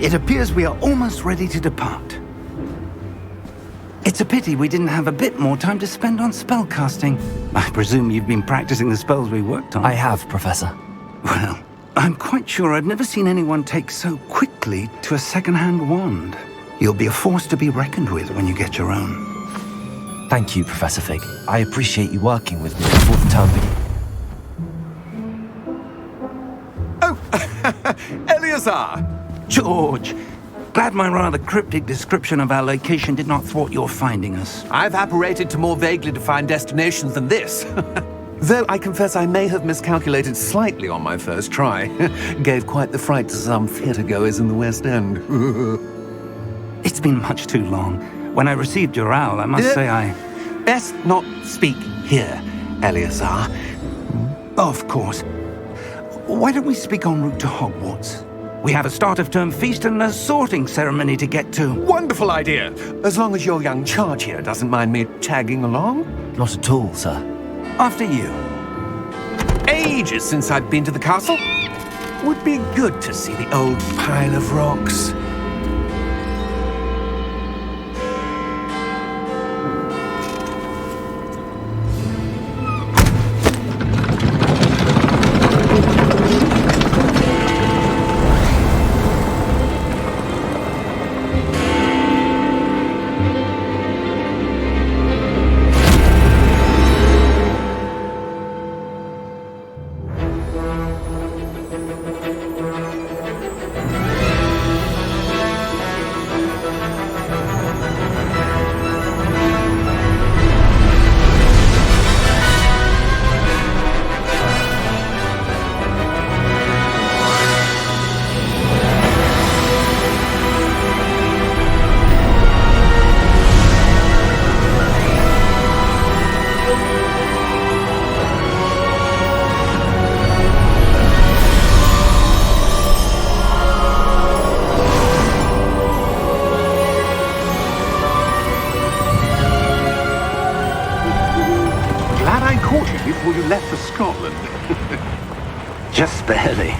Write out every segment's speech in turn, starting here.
It appears we are almost ready to depart. It's a pity we didn't have a bit more time to spend on spellcasting. I presume you've been practicing the spells we worked on. I have, Professor. Well, I'm quite sure I've never seen anyone take so quickly to a second-hand wand. You'll be a force to be reckoned with when you get your own. Thank you, Professor Fig. I appreciate you working with me before the term begins. Oh, Eleazar! George! Glad my rather cryptic description of our location did not thwart your finding us. I've apparated to more vaguely defined destinations than this. Though I confess I may have miscalculated slightly on my first try. Gave quite the fright to some theatre-goers in the West End. It's been much too long. When I received your owl, I must say I... Best not speak here, Eleazar. Of course. Why don't we speak en route to Hogwarts? We have a start-of-term feast and a sorting ceremony to get to. Wonderful idea! As long as your young charge here doesn't mind me tagging along. Not at all, sir. After you. Ages since I've been to the castle. Would be good to see the old pile of rocks. Before you left for Scotland. Just barely.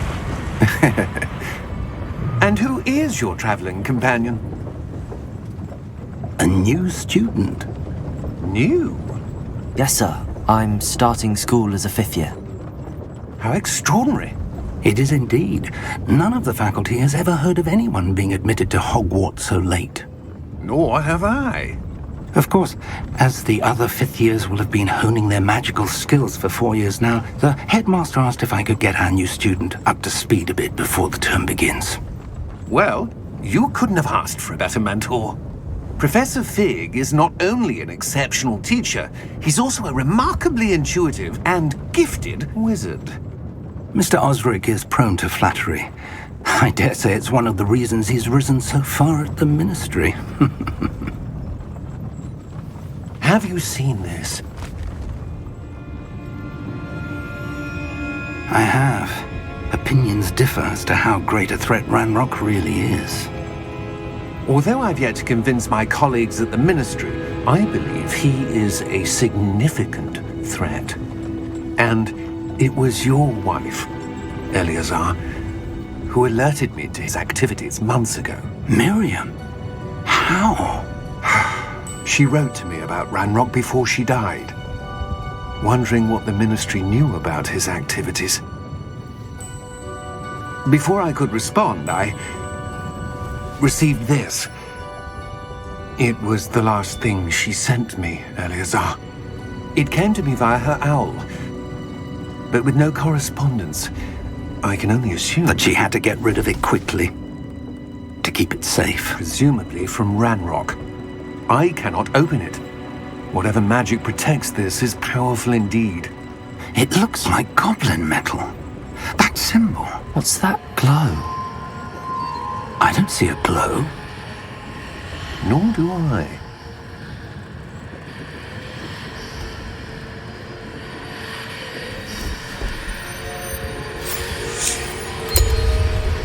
And who is your traveling companion? A new student. New? Yes, sir. I'm starting school as a 5th year. How extraordinary. It is indeed. None of the faculty has ever heard of anyone being admitted to Hogwarts so late. Nor have I. Of course, as the other 5th years will have been honing their magical skills for 4 years now, the headmaster asked if I could get our new student up to speed a bit before the term begins. Well, you couldn't have asked for a better mentor. Professor Fig is not only an exceptional teacher, he's also a remarkably intuitive and gifted wizard. Mr. Osric is prone to flattery. I dare say it's one of the reasons he's risen so far at the ministry. Have you seen this? I have. Opinions differ as to how great a threat Ranrock really is. Although I've yet to convince my colleagues at the ministry, I believe he is a significant threat. And it was your wife, Eleazar, who alerted me to his activities months ago. Miriam? How? She wrote to me about Ranrock before she died, wondering what the ministry knew about his activities. Before I could respond, I received this. It was the last thing she sent me, Eleazar. It came to me via her owl, but with no correspondence. I can only assume That she had to get rid of it quickly, to keep it safe. presumably from Ranrock. I cannot open it. Whatever magic protects this is powerful indeed. It looks like goblin metal. That symbol. What's that glow? I don't see a glow. Nor do I.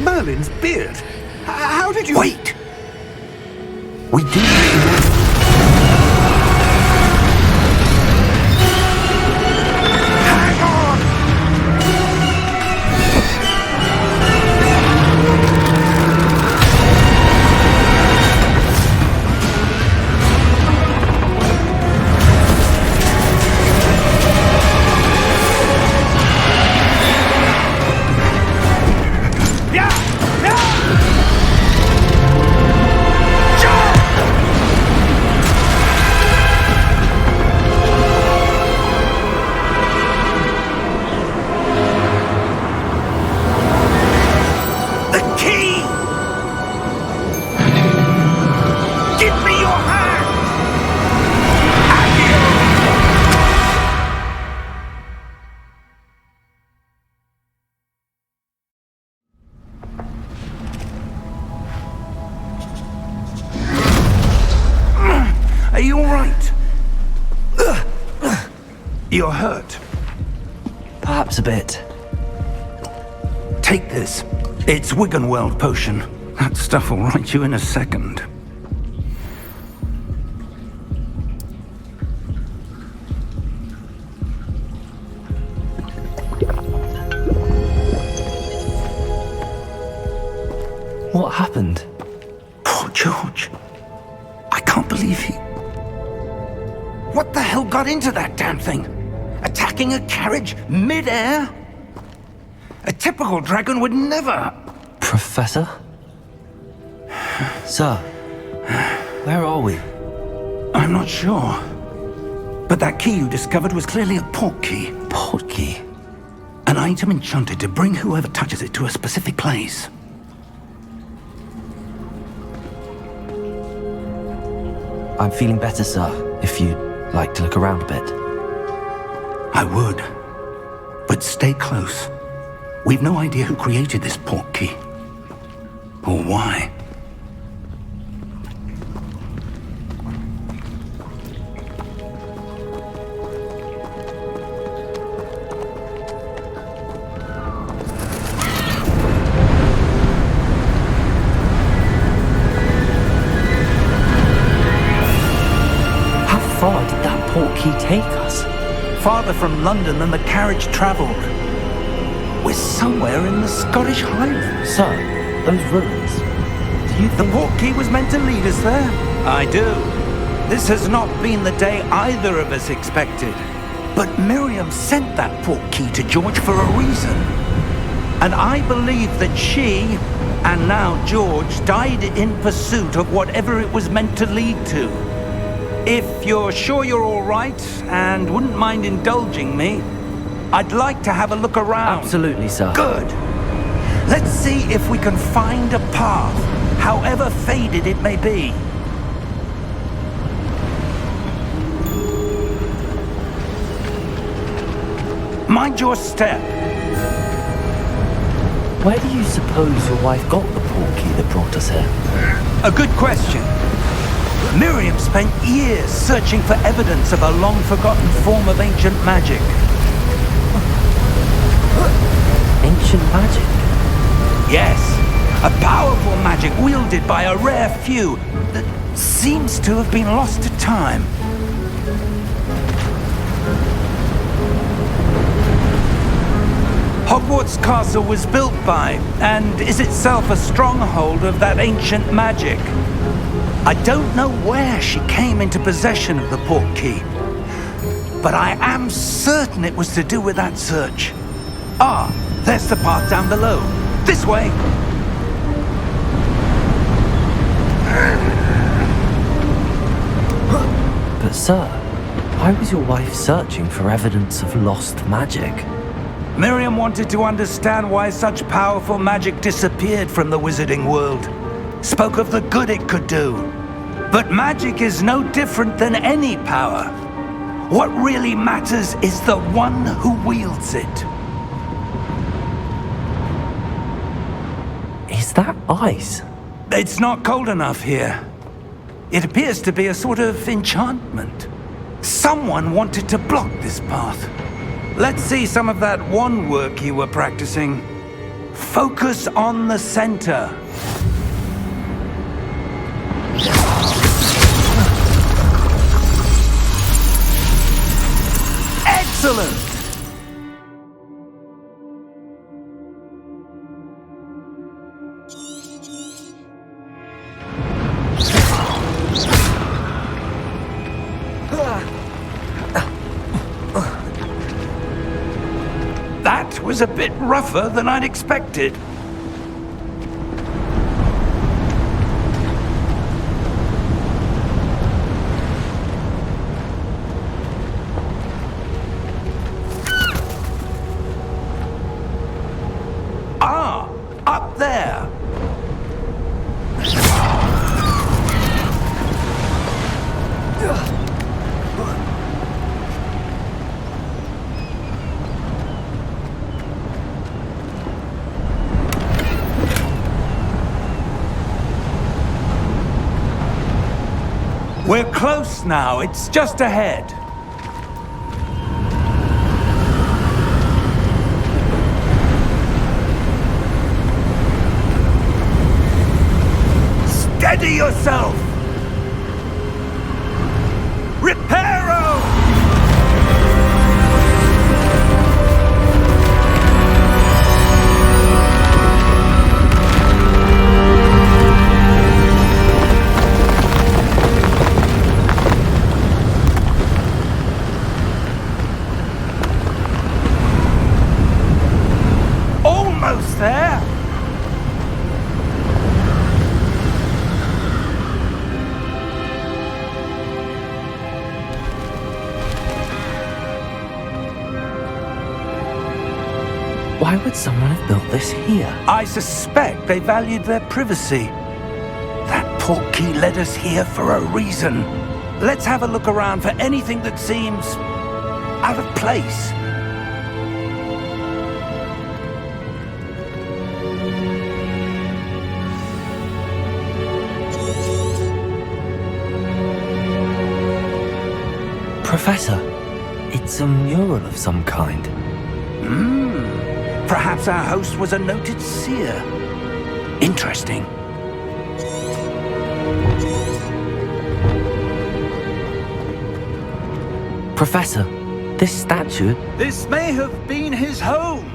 Merlin's beard. How did you... Wait! We do... Are you all right? You're hurt. Perhaps a bit. Take this. It's Wiggenweld potion. That stuff will right you in a second. What happened? Poor George. I can't believe he... What the hell got into that damn thing? Attacking a carriage mid-air? A typical dragon would never... Professor? Sir, where are we? I'm not sure. But that key you discovered was clearly a port key. Port key? An item enchanted to bring whoever touches it to a specific place. I'm feeling better, sir, if you'd like to look around a bit. I would. But stay close. We've no idea who created this port key. Or why. How far did that port key take us? Farther from London than the carriage travelled. We're somewhere in the Scottish Highlands. Sir, those ruins. Do you The think... port key was meant to lead us there? I do. This has not been the day either of us expected. But Miriam sent that port key to George for a reason. And I believe that she, and now George, died in pursuit of whatever it was meant to lead to. If you're sure you're all right, and wouldn't mind indulging me, I'd like to have a look around. Absolutely, sir. Good. Let's see if we can find a path, however faded it may be. Mind your step. Where do you suppose your wife got the port key that brought us here? A good question. Miriam spent years searching for evidence of a long-forgotten form of ancient magic. Ancient magic? Yes, a powerful magic wielded by a rare few that seems to have been lost to time. Hogwarts Castle was built by, and is itself a stronghold of that ancient magic. I don't know where she came into possession of the port key, but I am certain it was to do with that search. Ah, there's the path down below. This way! But sir, why was your wife searching for evidence of lost magic? Miriam wanted to understand why such powerful magic disappeared from the wizarding world. Spoke of the good it could do. But magic is no different than any power. What really matters is the one who wields it. Is that ice? It's not cold enough here. It appears to be a sort of enchantment. Someone wanted to block this path. Let's see some of that wand work you were practicing. Focus on the center. Excellent! That was a bit rougher than I'd expected. Ah, up there. We're close now. It's just ahead. Steady yourself! Reparo! Almost there! Why would someone have built this here? I suspect they valued their privacy. That portkey led us here for a reason. Let's have a look around for anything that seems out of place. Professor, it's a mural of some kind. Perhaps our host was a noted seer. Interesting. Professor, this statue... This may have been his home.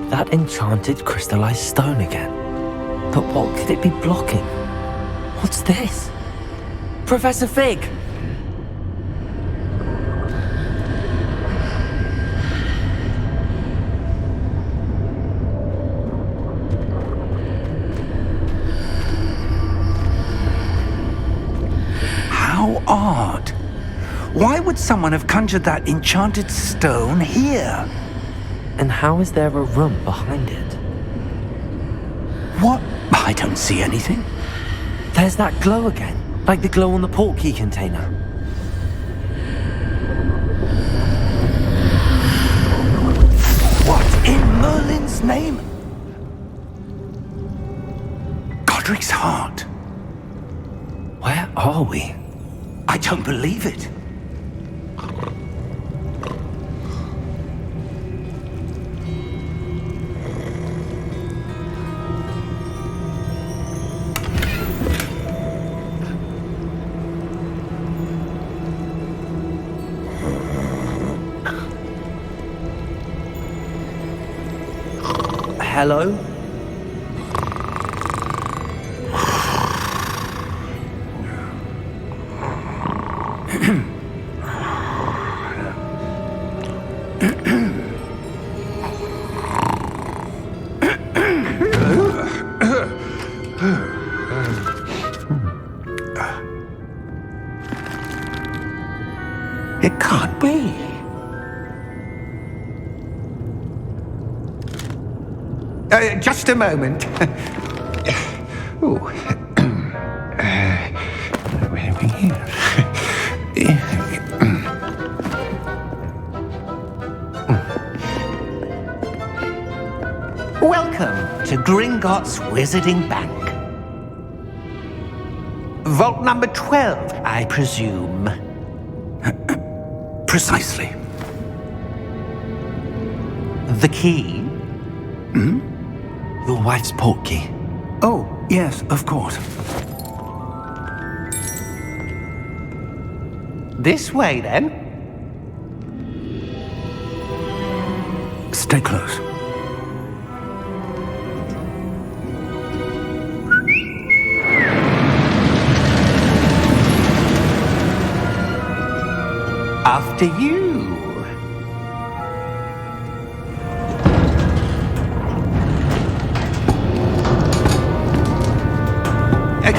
That enchanted crystallized stone again. But what could it be blocking? What's this? Professor Fig! How odd. Why would someone have conjured that enchanted stone here? And how is there a room behind it? What? I don't see anything. There's that glow again, like the glow on the portkey container. What in Merlin's name? Godric's heart. Where are we? I don't believe it. Hello? It can't be. Just a moment. Oh. Where are we here? Welcome to Gringotts Wizarding Bank. Vault number 12, I presume. Precisely. The key? Your wife's portkey. Oh, yes, of course. This way, then. Stay close. After you.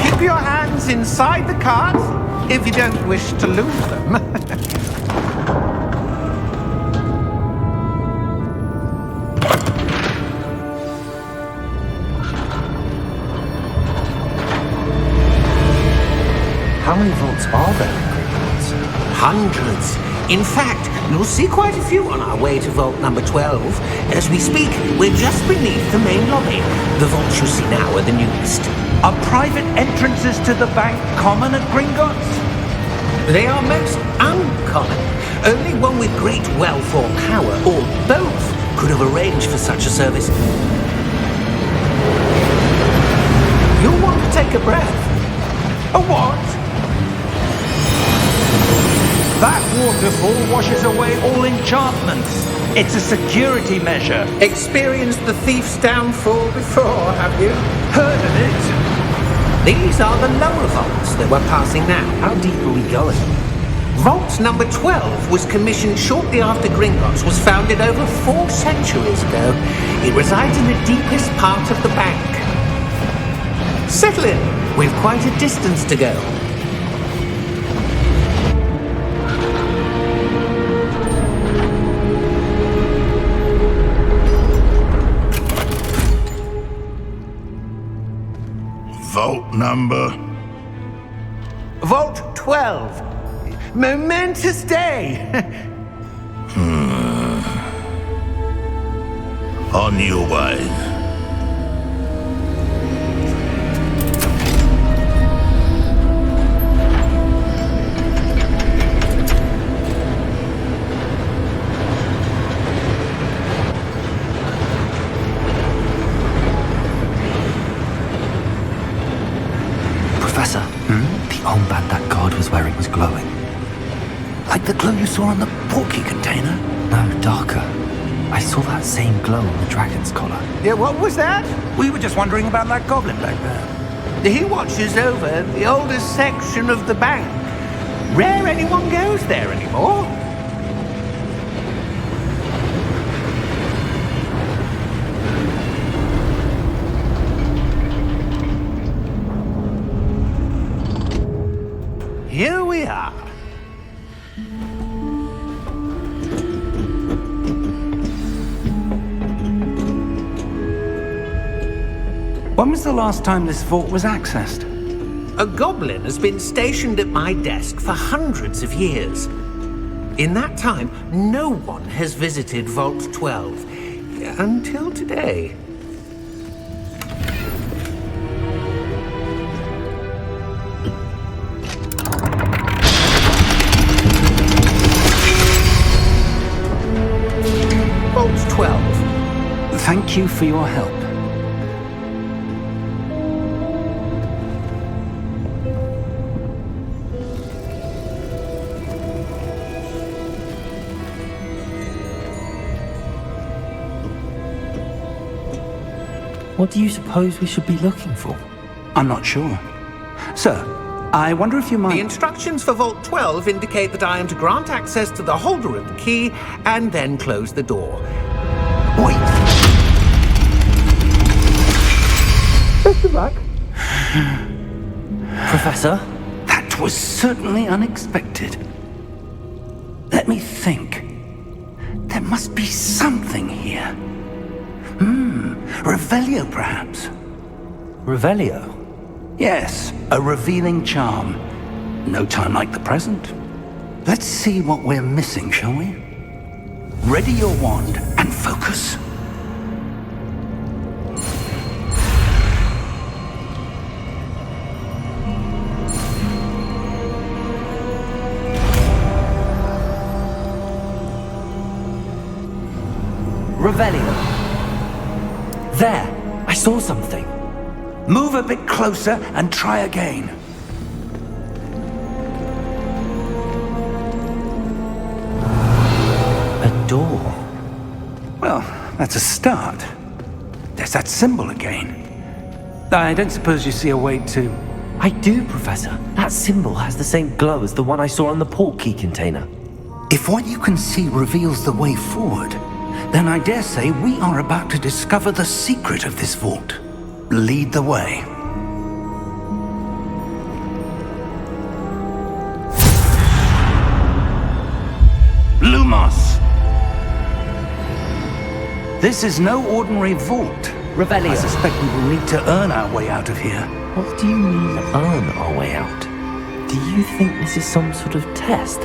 Keep your hands inside the cart if you don't wish to lose them. How many vaults are there in Gringotts? Hundreds. In fact, You'll see quite a few on our way to Vault number 12. As we speak, we're just beneath the main lobby. The vaults you see now are the newest. Are private entrances to the bank common at Gringotts? They are most uncommon. Only one with great wealth or power, or both, could have arranged for such a service. You'll want to take a breath. A what? That waterfall washes away all enchantments. It's a security measure. Experienced the thief's downfall before, have you? Heard of it? These are the lower vaults that we're passing now. How deep are we going? Vault number 12 was commissioned shortly after Gringotts was founded over 4 centuries ago. It resides in the deepest part of the bank. Settle in. We've quite a distance to go. Vault number? Vault 12. Momentous day. On your way. Professor, the armband that guard was wearing was glowing. Like the glow you saw on the porky container? No, darker. I saw that same glow on the dragon's collar. Yeah, what was that? We were just wondering about that goblin back there. He watches over the oldest section of the bank. Rare anyone goes there anymore. Here we are. When was the last time this vault was accessed? A goblin has been stationed at my desk for hundreds of years. In that time, no one has visited Vault 12. Until today. Vault 12. Thank you for your help. What do you suppose we should be looking for? I'm not sure. Sir, I wonder if you The might... instructions for Vault 12 indicate that I am to grant access to the holder of the key and then close the door. Wait! Best of luck. Professor? That was certainly unexpected. Let me think. There must be something here. Revelio, perhaps? Revelio? Yes, a revealing charm. No time like the present. Let's see what we're missing, shall we? Ready your wand and focus. Revelio. There! I saw something. Move a bit closer and try again. A door. Well, that's a start. There's that symbol again. I don't suppose you see a way to... I do, Professor. That symbol has the same glow as the one I saw on the port key container. If what you can see reveals the way forward, then I dare say we are about to discover the secret of this vault. Lead the way. Lumos! This is no ordinary vault. Revelio. I suspect we will need to earn our way out of here. What do you mean, earn our way out? Do you think this is some sort of test?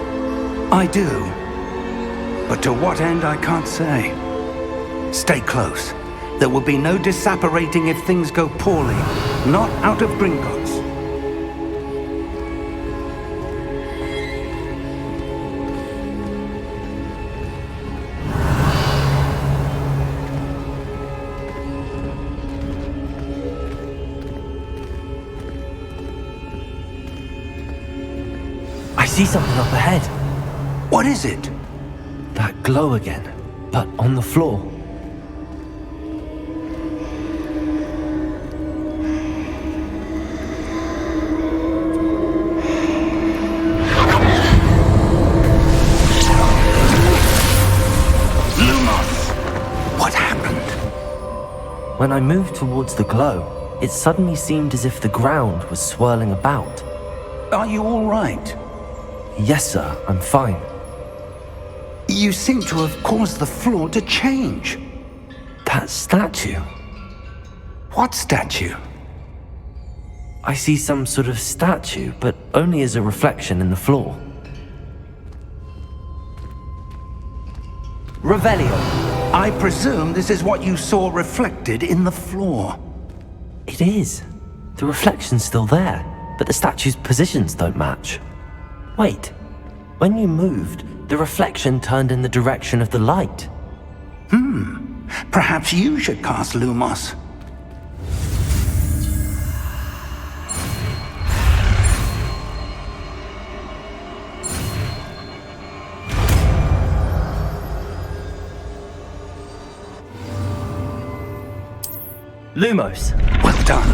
I do. But to what end, I can't say. Stay close. There will be no disapparating if things go poorly. Not out of Gringotts. I see something up ahead. What is it? That glow again, but on the floor. What happened? When I moved towards the glow, it suddenly seemed as if the ground was swirling about. Are you all right? Yes, sir, I'm fine. You seem to have caused the floor to change. That statue. What statue? I see some sort of statue, but only as a reflection in the floor. Revelio. I presume this is what you saw reflected in the floor. It is. The reflection's still there, but the statue's positions don't match. Wait, when you moved, the reflection turned in the direction of the light. Perhaps you should cast Lumos. Lumos. Well done.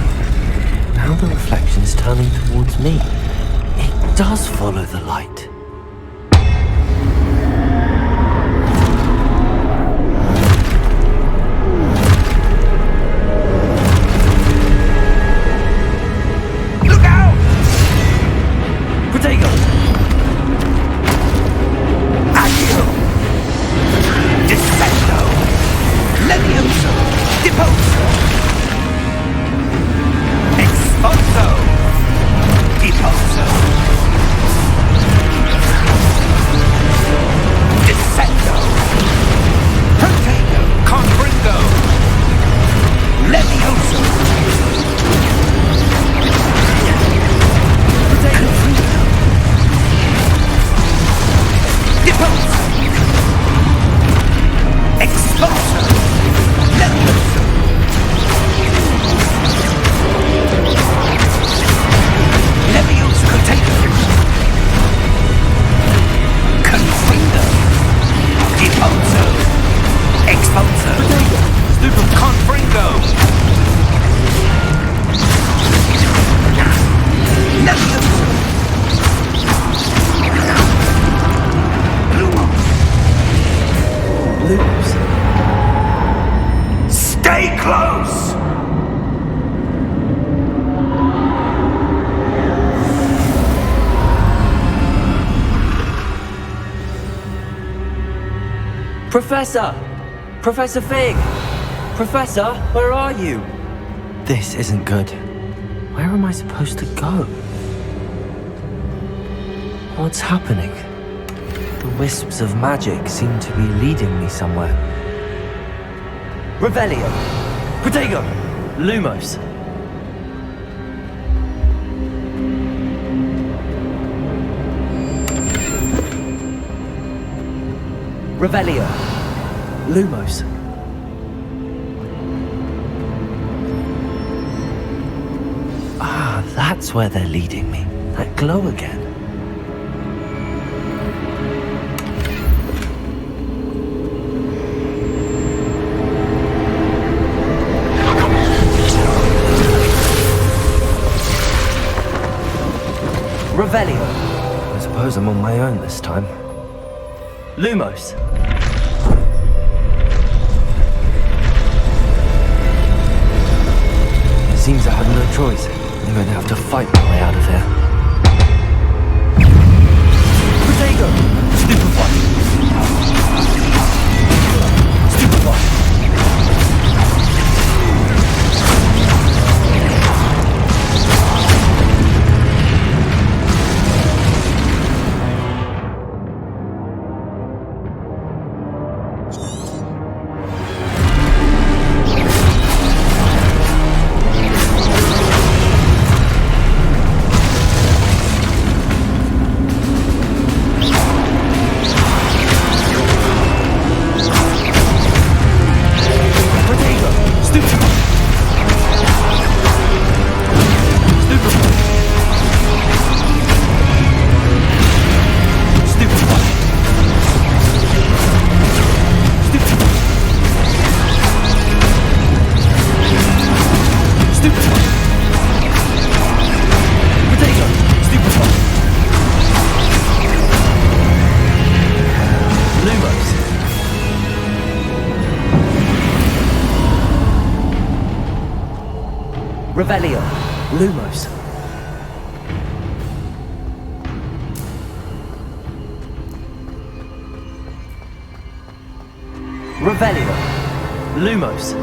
Now the reflection is turning towards me. It does follow the light. Look out! Protego! Accio! Descendo! Levioso! Deposo! Expulso! Deposo! Descendo! Protego! Confringo! Levioso! Confringo! Deposo! Expulso! Levioso! Levioso Protego! Confringo! Deposo! Expulso! Stupid Confringo! Levioso! Lumos. Stay close! Professor! Professor Fig! Professor, where are you? This isn't good. Where am I supposed to go? What's happening? The wisps of magic seem to be leading me somewhere. Revelio! Protego! Lumos! Revelio! Lumos! Ah, that's where they're leading me. That glow again. Revelio! I suppose I'm on my own this time. Lumos! Seems I have no choice. I'm going to have to fight my way out of here. Protego! Stupefy! Stupefy! Revelio. Lumos. Revelio. Lumos.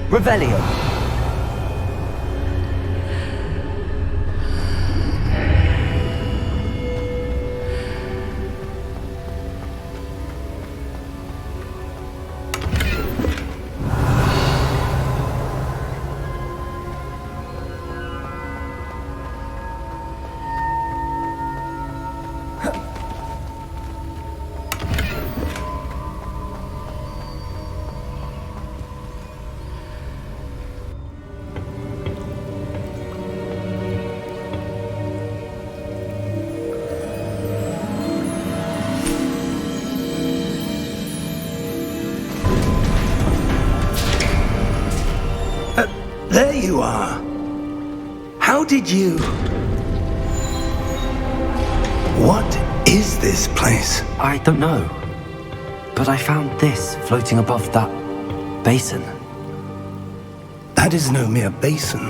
Revelio. There you are. How did you... What is this place? I don't know. But I found this floating above that basin. That is no mere basin.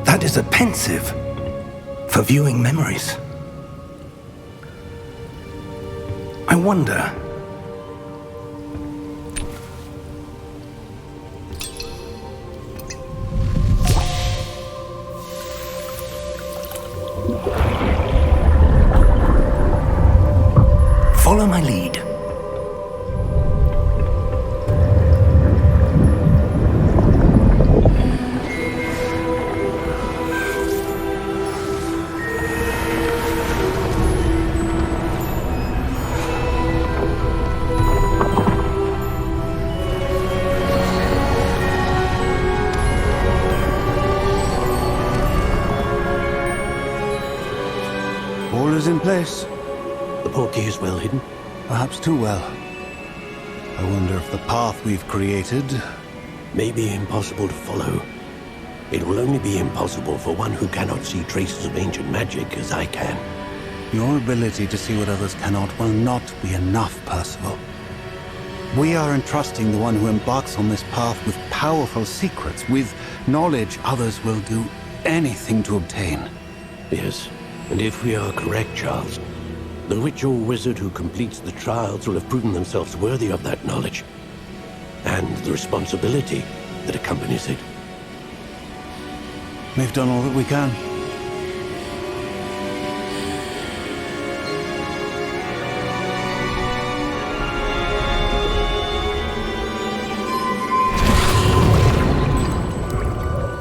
That is a pensive for viewing memories. I wonder... Follow my lead. All is in place. The portkey is well hidden. Perhaps too well. I wonder if the path we've created... May be impossible to follow. It will only be impossible for one who cannot see traces of ancient magic as I can. Your ability to see what others cannot will not be enough, Percival. We are entrusting the one who embarks on this path with powerful secrets, with knowledge others will do anything to obtain. Yes, and if we are correct, Charles, the witch or wizard who completes the trials will have proven themselves worthy of that knowledge, and the responsibility that accompanies it. We've done all that we can.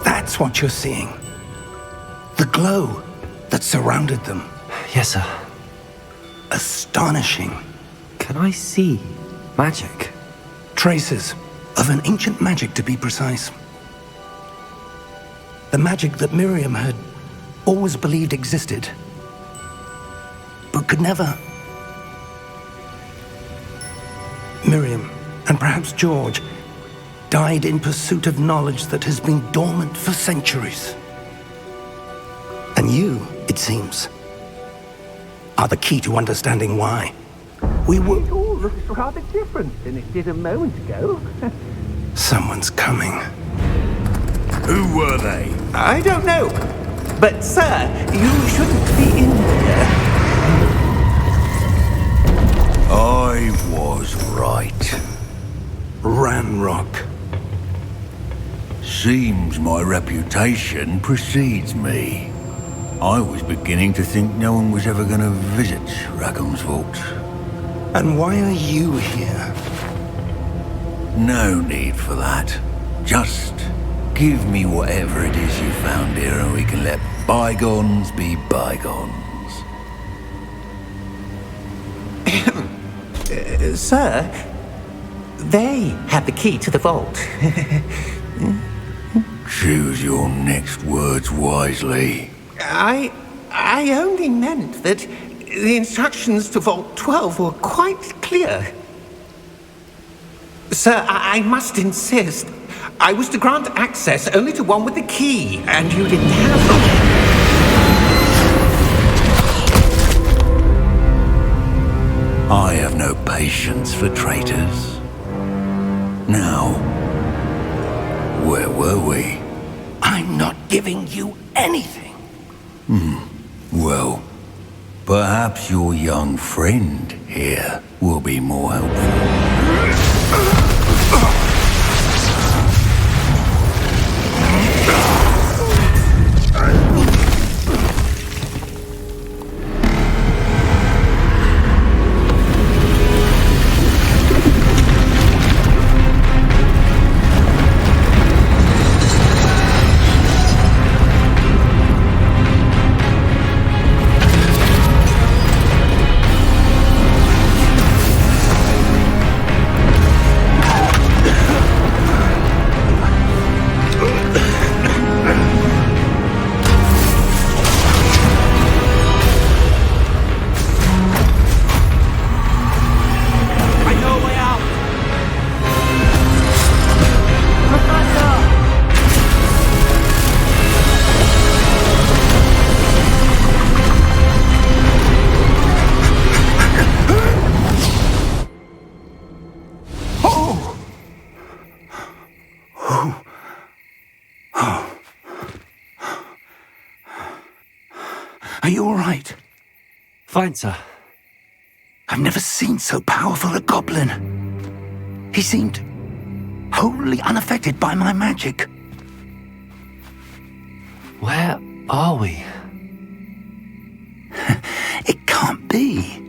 That's what you're seeing. The glow that surrounded them. Yes, sir. Astonishing. Can I see magic? Traces of an ancient magic, to be precise. The magic that Miriam had always believed existed, but could never. Miriam, and perhaps George, died in pursuit of knowledge that has been dormant for centuries. And you, it seems, are the key to understanding why. We were... It all looks rather different than it did a moment ago. Someone's coming. Who were they? I don't know. But, sir, you shouldn't be in here. I was right. Ranrock. Seems my reputation precedes me. I was beginning to think no one was ever going to visit Rackham's vault. And why are you here? No need for that. Just give me whatever it is you found here and we can let bygones be bygones. Sir, they have the key to the vault. Choose your next words wisely. I only meant that the instructions to Vault 12 were quite clear. Sir, I must insist. I was to grant access only to one with the key, and you didn't have them. I have no patience for traitors. Now, where were we? I'm not giving you anything. Well, perhaps your young friend here will be more helpful. Are you all right? Fine, sir. I've never seen so powerful a goblin. He seemed wholly unaffected by my magic. Where are we? It can't be.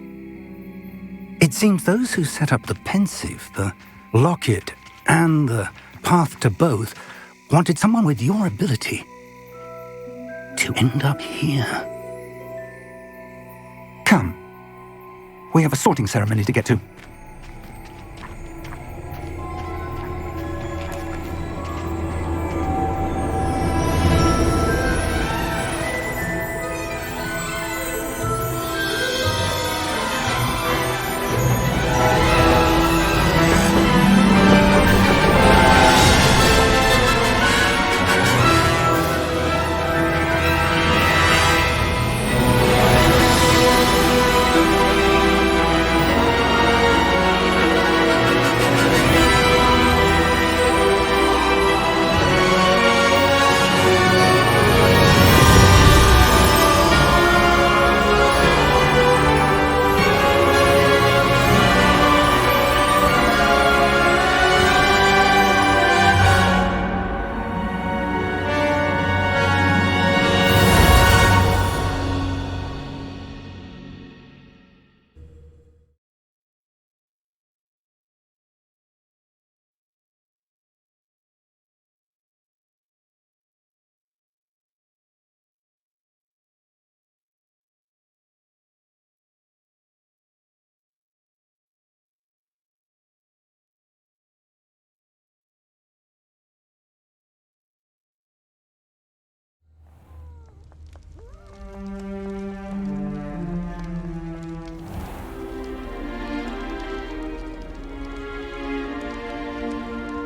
It seems those who set up the pensive, the locket, and the path to both wanted someone with your ability to end up here. Come. We have a sorting ceremony to get to.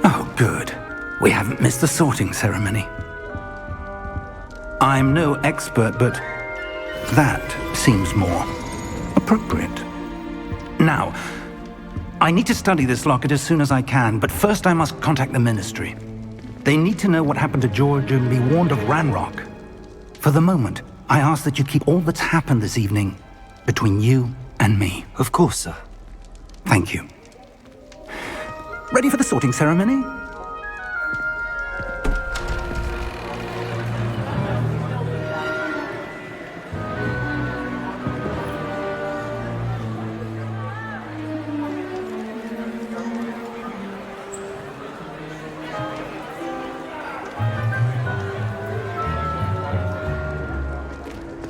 Oh, good. We haven't missed the sorting ceremony. I'm no expert, but that seems more appropriate. Now, I need to study this locket as soon as I can, but first I must contact the Ministry. They need to know what happened to George and be warned of Ranrock. For the moment, I ask that you keep all that's happened this evening between you and me. Of course, sir. Thank you. Ready for the sorting ceremony?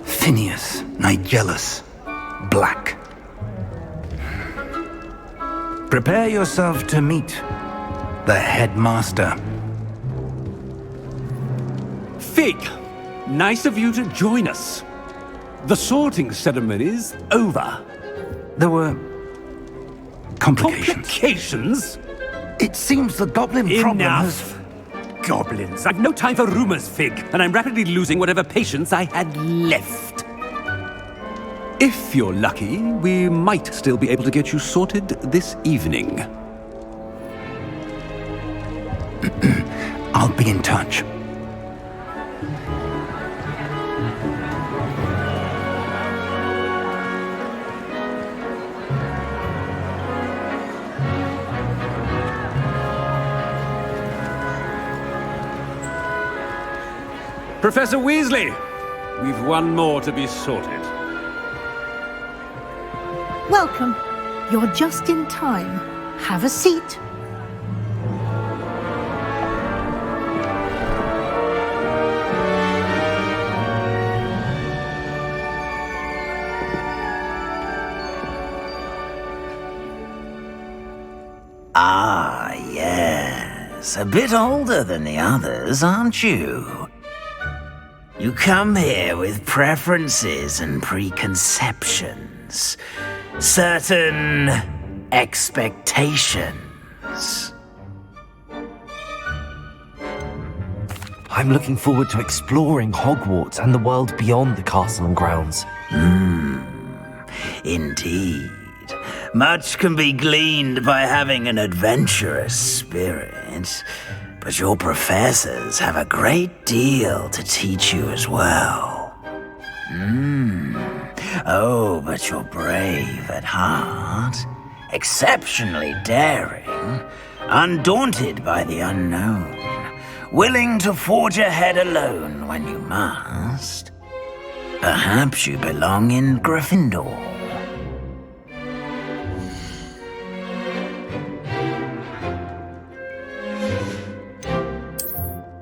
Phineas, Nigellus, Black. Prepare yourself to meet the headmaster. Fig, nice of you to join us. The sorting ceremony's over. There were complications. Complications? It seems the goblin problem has... Enough! Goblins. I've no time for rumors, Fig, and I'm rapidly losing whatever patience I had left. If you're lucky, we might still be able to get you sorted this evening. I'll be in touch. Professor Weasley, we've one more to be sorted. Welcome. You're just in time. Have a seat. Ah, yes. A bit older than the others, aren't you? You come here with preferences and preconceptions. Certain expectations. I'm looking forward to exploring Hogwarts and the world beyond the castle and grounds. Indeed. Much can be gleaned by having an adventurous spirit, but your professors have a great deal to teach you as well. Oh, but you're brave at heart, exceptionally daring, undaunted by the unknown, willing to forge ahead alone when you must. Perhaps you belong in Gryffindor.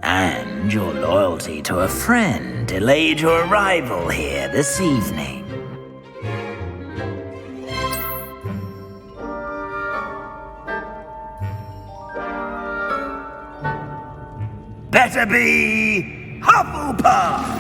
And your loyalty to a friend delayed your arrival here this evening. Better be Hufflepuff!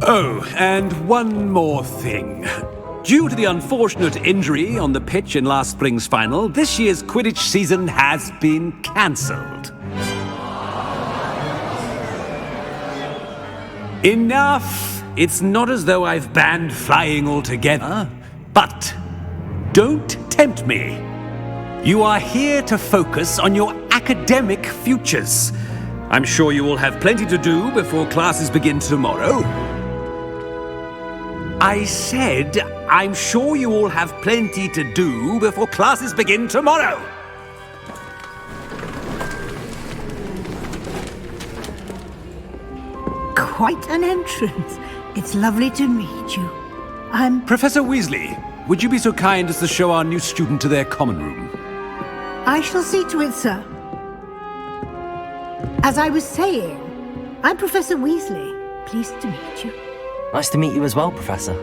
Oh, and one more thing. Due to the unfortunate injury on the pitch in last spring's final, this year's Quidditch season has been cancelled. Enough! It's not as though I've banned flying altogether, but don't tempt me. You are here to focus on your academic futures. I'm sure you will have plenty to do before classes begin tomorrow. I said, I'm sure you all have plenty to do before classes begin tomorrow. Quite an entrance. It's lovely to meet you. I'm... Professor Weasley, would you be so kind as to show our new student to their common room? I shall see to it, sir. As I was saying, I'm Professor Weasley. Pleased to meet you. Nice to meet you as well, Professor.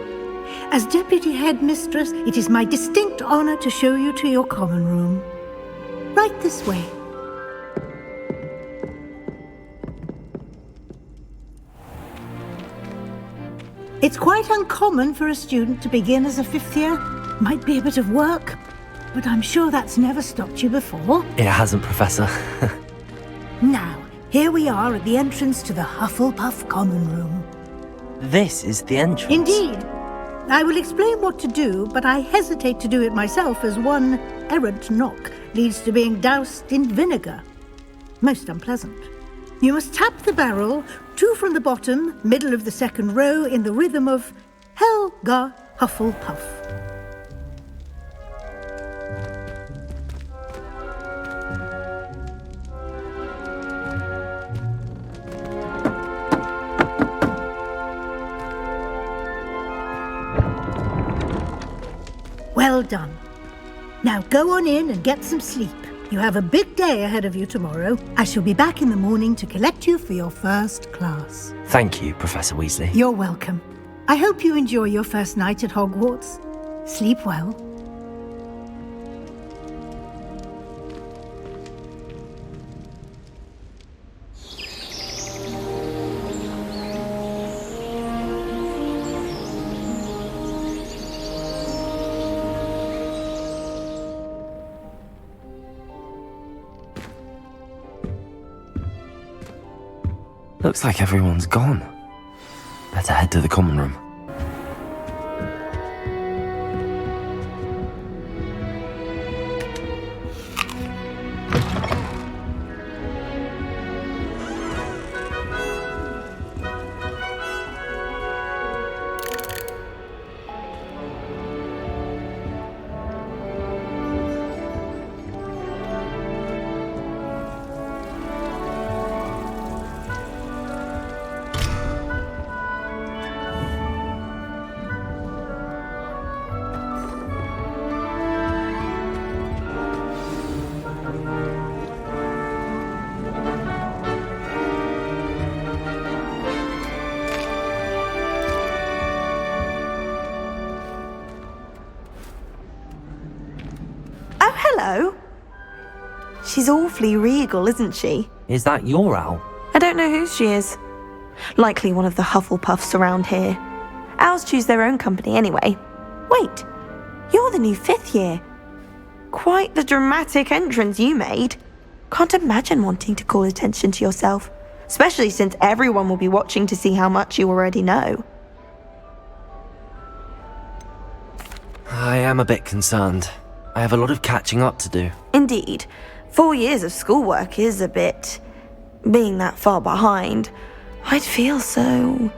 As Deputy Headmistress, it is my distinct honor to show you to your common room. Right this way. It's quite uncommon for a student to begin as a fifth year. Might be a bit of work, but I'm sure that's never stopped you before. It hasn't, Professor. Now, here we are at the entrance to the Hufflepuff common room. This is the entrance. Indeed. I will explain what to do, but I hesitate to do it myself as one errant knock leads to being doused in vinegar. Most unpleasant. You must tap the barrel, 2 from the bottom, middle of the second row, in the rhythm of Helga Hufflepuff. Well done. Now go on in and get some sleep. You have a big day ahead of you tomorrow. I shall be back in the morning to collect you for your first class. Thank you, Professor Weasley. You're welcome. I hope you enjoy your first night at Hogwarts. Sleep well. Looks like everyone's gone. Better head to the common room. Hello. She's awfully regal, isn't she? Is that your owl? I don't know who she is. Likely one of the Hufflepuffs around here. Owls choose their own company anyway. Wait, you're the new 5th year. Quite the dramatic entrance you made. Can't imagine wanting to call attention to yourself, especially since everyone will be watching to see how much you already know. I am a bit concerned. I have a lot of catching up to do. Indeed. 4 years of schoolwork is a bit... Being that far behind, I'd feel so...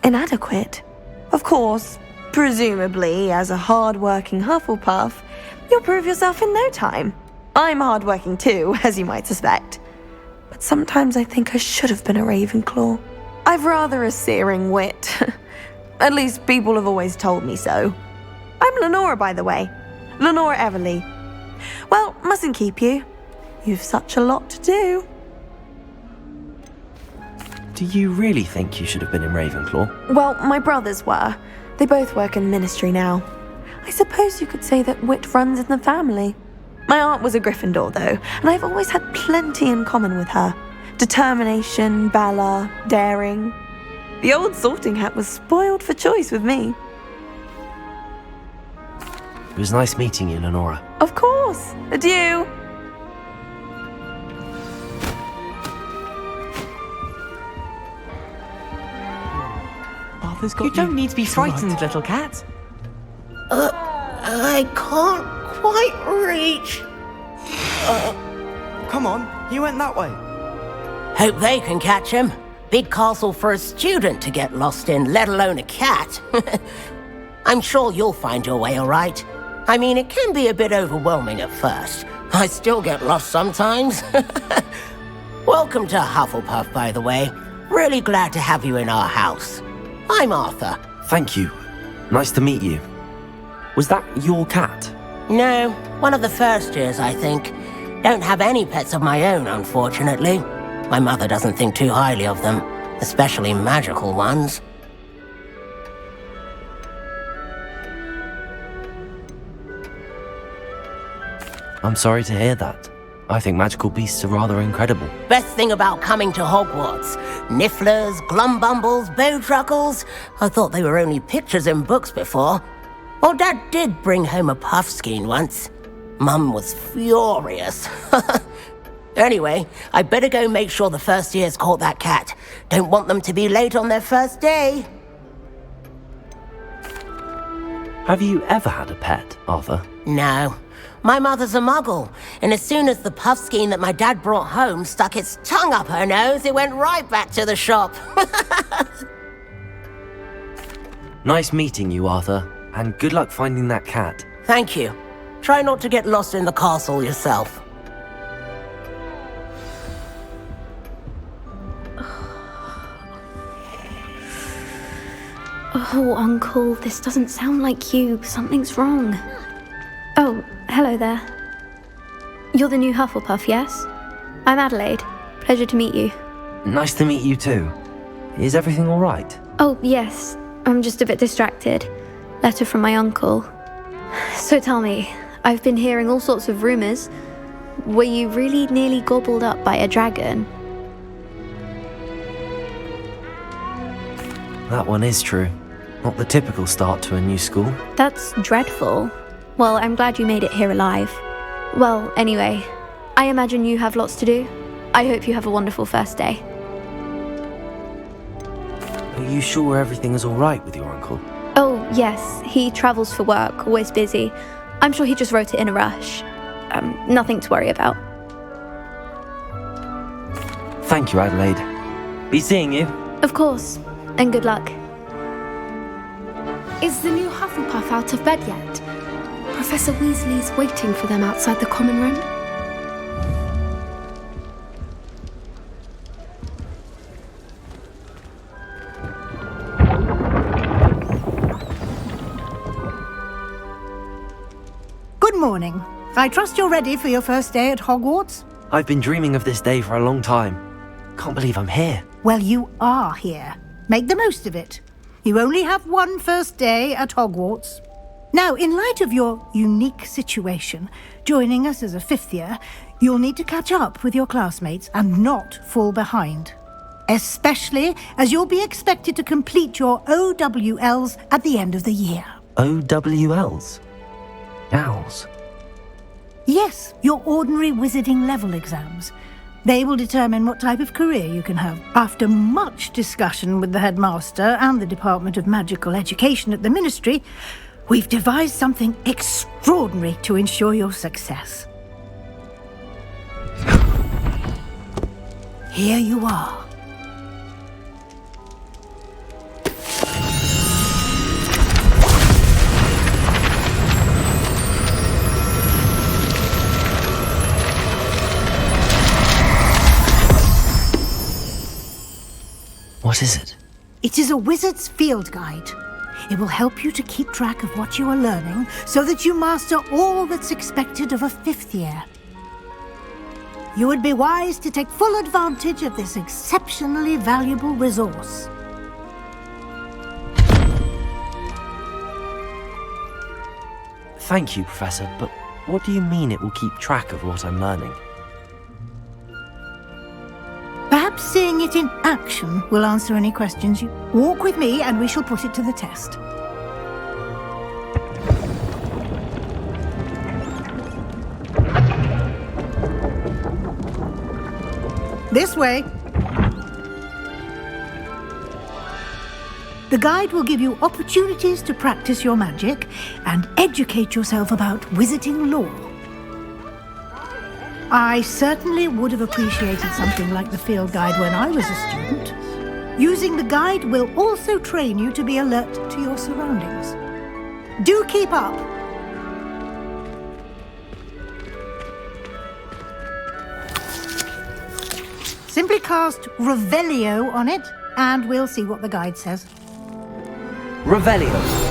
inadequate. Of course, presumably, as a hard-working Hufflepuff, you'll prove yourself in no time. I'm hard-working too, as you might suspect. But sometimes I think I should have been a Ravenclaw. I've rather a searing wit. At least people have always told me so. I'm Lenora, by the way. Lenora Everly. Well, mustn't keep you. You've such a lot to do. Do you really think you should have been in Ravenclaw? Well, my brothers were. They both work in ministry now. I suppose you could say that wit runs in the family. My aunt was a Gryffindor, though, and I've always had plenty in common with her. Determination, valor, daring. The old sorting hat was spoiled for choice with me. It was nice meeting you, Lenora. Of course. Adieu. Arthur's got you don't need to be frightened, little cat. I can't quite reach. Come on, he went that way. Hope they can catch him. Big castle for a student to get lost in, let alone a cat. I'm sure you'll find your way all right. I mean, it can be a bit overwhelming at first. I still get lost sometimes. Welcome to Hufflepuff, by the way. Really glad to have you in our house. I'm Arthur. Thank you. Nice to meet you. Was that your cat? No, one of the first years, I think. Don't have any pets of my own, unfortunately. My mother doesn't think too highly of them, especially magical ones. I'm sorry to hear that. I think magical beasts are rather incredible. Best thing about coming to Hogwarts. Nifflers, Glumbumbles, Bowtruckles. I thought they were only pictures in books before. Well, Dad did bring home a Puffskein once. Mum was furious. Anyway, I better go make sure the first years caught that cat. Don't want them to be late on their first day. Have you ever had a pet, Arthur? No. My mother's a muggle, and as soon as the Puffskein that my dad brought home stuck its tongue up her nose, it went right back to the shop. Nice meeting you, Arthur, and good luck finding that cat. Thank you. Try not to get lost in the castle yourself. Oh, Uncle, this doesn't sound like you. Something's wrong. Oh, hello there. You're the new Hufflepuff, yes? I'm Adelaide. Pleasure to meet you. Nice to meet you too. Is everything all right? Oh, yes. I'm just a bit distracted. Letter from my uncle. So tell me, I've been hearing all sorts of rumours. Were you really nearly gobbled up by a dragon? That one is true. Not the typical start to a new school. That's dreadful. Well, I'm glad you made it here alive. Well, anyway, I imagine you have lots to do. I hope you have a wonderful first day. Are you sure everything is all right with your uncle? Oh, yes. He travels for work, always busy. I'm sure he just wrote it in a rush. Nothing to worry about. Thank you, Adelaide. Be seeing you. Of course. And good luck. Is the new Hufflepuff out of bed yet? Professor Weasley's waiting for them outside the common room. Good morning. I trust you're ready for your first day at Hogwarts? I've been dreaming of this day for a long time. Can't believe I'm here. Well, you are here. Make the most of it. You only have one first day at Hogwarts. Now, in light of your unique situation, joining us as a fifth year, you'll need to catch up with your classmates and not fall behind. Especially as you'll be expected to complete your OWLs at the end of the year. OWLs? Owls? Yes, your ordinary wizarding level exams. They will determine what type of career you can have. After much discussion with the headmaster and the Department of Magical Education at the Ministry, we've devised something extraordinary to ensure your success. Here you are. What is it? It is a wizard's field guide. It will help you to keep track of what you are learning so that you master all that's expected of a fifth year. You would be wise to take full advantage of this exceptionally valuable resource. Thank you, Professor, but what do you mean it will keep track of what I'm learning? Perhaps seeing it in action will answer any questions you... Walk with me and we shall put it to the test. This way. The guide will give you opportunities to practice your magic and educate yourself about wizarding lore. I certainly would have appreciated something like the field guide when I was a student. Using the guide will also train you to be alert to your surroundings. Do keep up! Simply cast Revelio on it, and we'll see what the guide says. Revelio.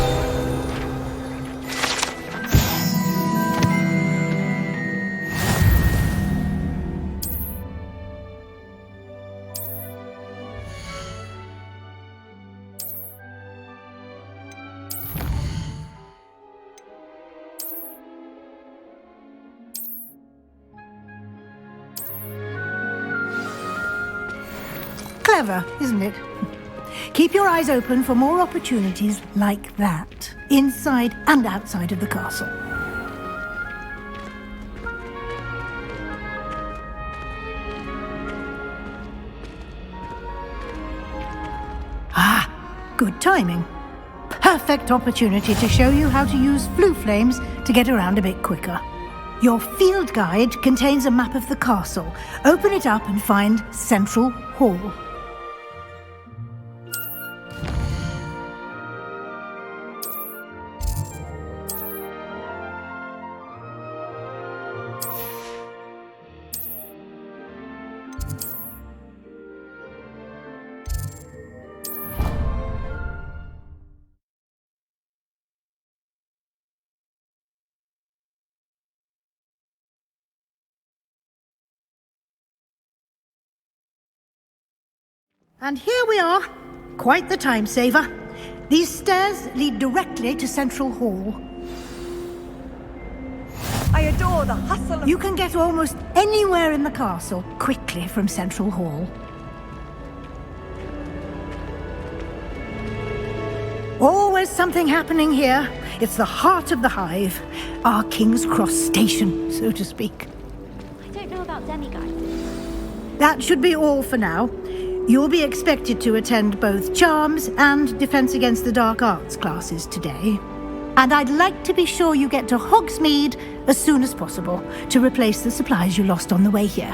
Clever, isn't it? Keep your eyes open for more opportunities like that, inside and outside of the castle. Ah, good timing. Perfect opportunity to show you how to use flue flames to get around a bit quicker. Your field guide contains a map of the castle. Open it up and find Central Hall. And here we are. Quite the time saver. These stairs lead directly to Central Hall. I adore the hustle of... You can get almost anywhere in the castle quickly from Central Hall. Always something happening here. It's the heart of the hive. Our King's Cross station, so to speak. I don't know about demigods. That should be all for now. You'll be expected to attend both Charms and Defense Against the Dark Arts classes today. And I'd like to be sure you get to Hogsmeade as soon as possible to replace the supplies you lost on the way here.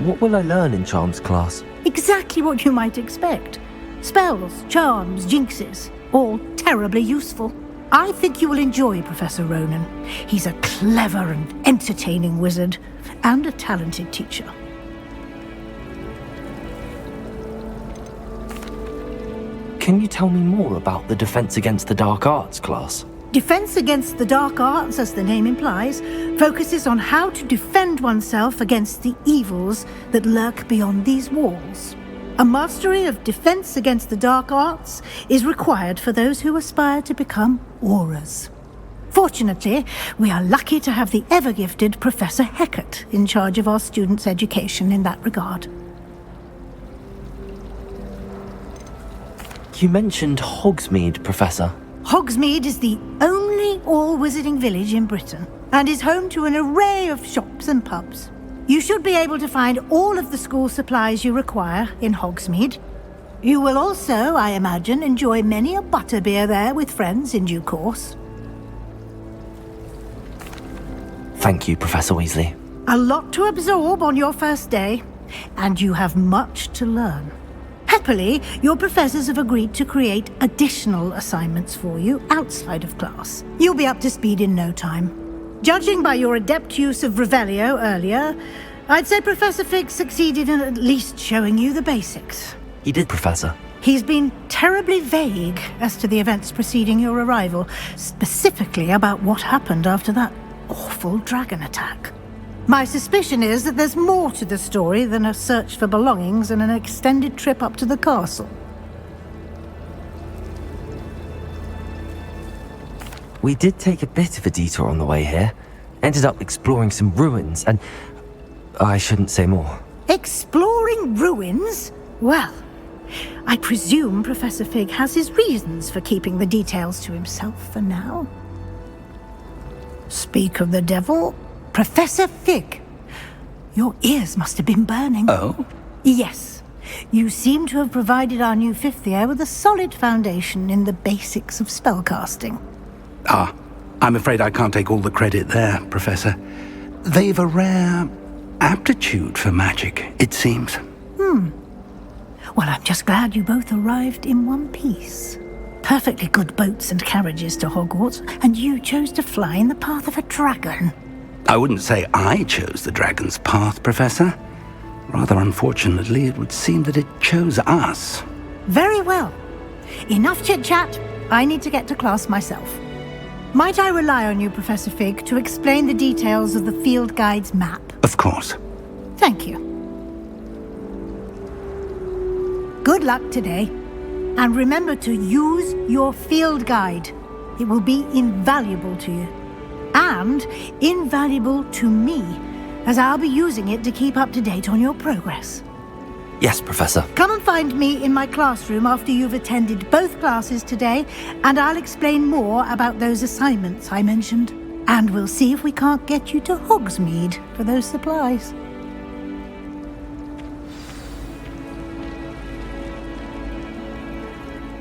What will I learn in Charms class? Exactly what you might expect. Spells, charms, jinxes, all terribly useful. I think you will enjoy Professor Ronan. He's a clever and entertaining wizard, and a talented teacher. Can you tell me more about the Defense Against the Dark Arts class? Defense Against the Dark Arts, as the name implies, focuses on how to defend oneself against the evils that lurk beyond these walls. A mastery of Defense Against the Dark Arts is required for those who aspire to become Aurors. Fortunately, we are lucky to have the ever-gifted Professor Hecat in charge of our students' education in that regard. You mentioned Hogsmeade, Professor. Hogsmeade is the only all-wizarding village in Britain, and is home to an array of shops and pubs. You should be able to find all of the school supplies you require in Hogsmeade. You will also, I imagine, enjoy many a butterbeer there with friends in due course. Thank you, Professor Weasley. A lot to absorb on your first day, and you have much to learn. Happily, your professors have agreed to create additional assignments for you outside of class. You'll be up to speed in no time. Judging by your adept use of Revelio earlier, I'd say Professor Fig succeeded in at least showing you the basics. He did, Professor. He's been terribly vague as to the events preceding your arrival, specifically about what happened after that awful dragon attack. My suspicion is that there's more to the story than a search for belongings and an extended trip up to the castle. We did take a bit of a detour on the way here. Ended up exploring some ruins and... I shouldn't say more. Exploring ruins? Well, I presume Professor Fig has his reasons for keeping the details to himself for now. Speak of the devil, Professor Fig. Your ears must have been burning. Oh? Yes. You seem to have provided our new fifth year with a solid foundation in the basics of spellcasting. Ah, I'm afraid I can't take all the credit there, Professor. They've a rare aptitude for magic, it seems. Well, I'm just glad you both arrived in one piece. Perfectly good boats and carriages to Hogwarts, and you chose to fly in the path of a dragon. I wouldn't say I chose the dragon's path, Professor. Rather unfortunately, it would seem that it chose us. Very well. Enough chit-chat. I need to get to class myself. Might I rely on you, Professor Fig, to explain the details of the field guide's map? Of course. Thank you. Good luck today. And remember to use your field guide. It will be invaluable to you. And invaluable to me, as I'll be using it to keep up to date on your progress. Yes, Professor. Come and find me in my classroom after you've attended both classes today, and I'll explain more about those assignments I mentioned. And we'll see if we can't get you to Hogsmeade for those supplies.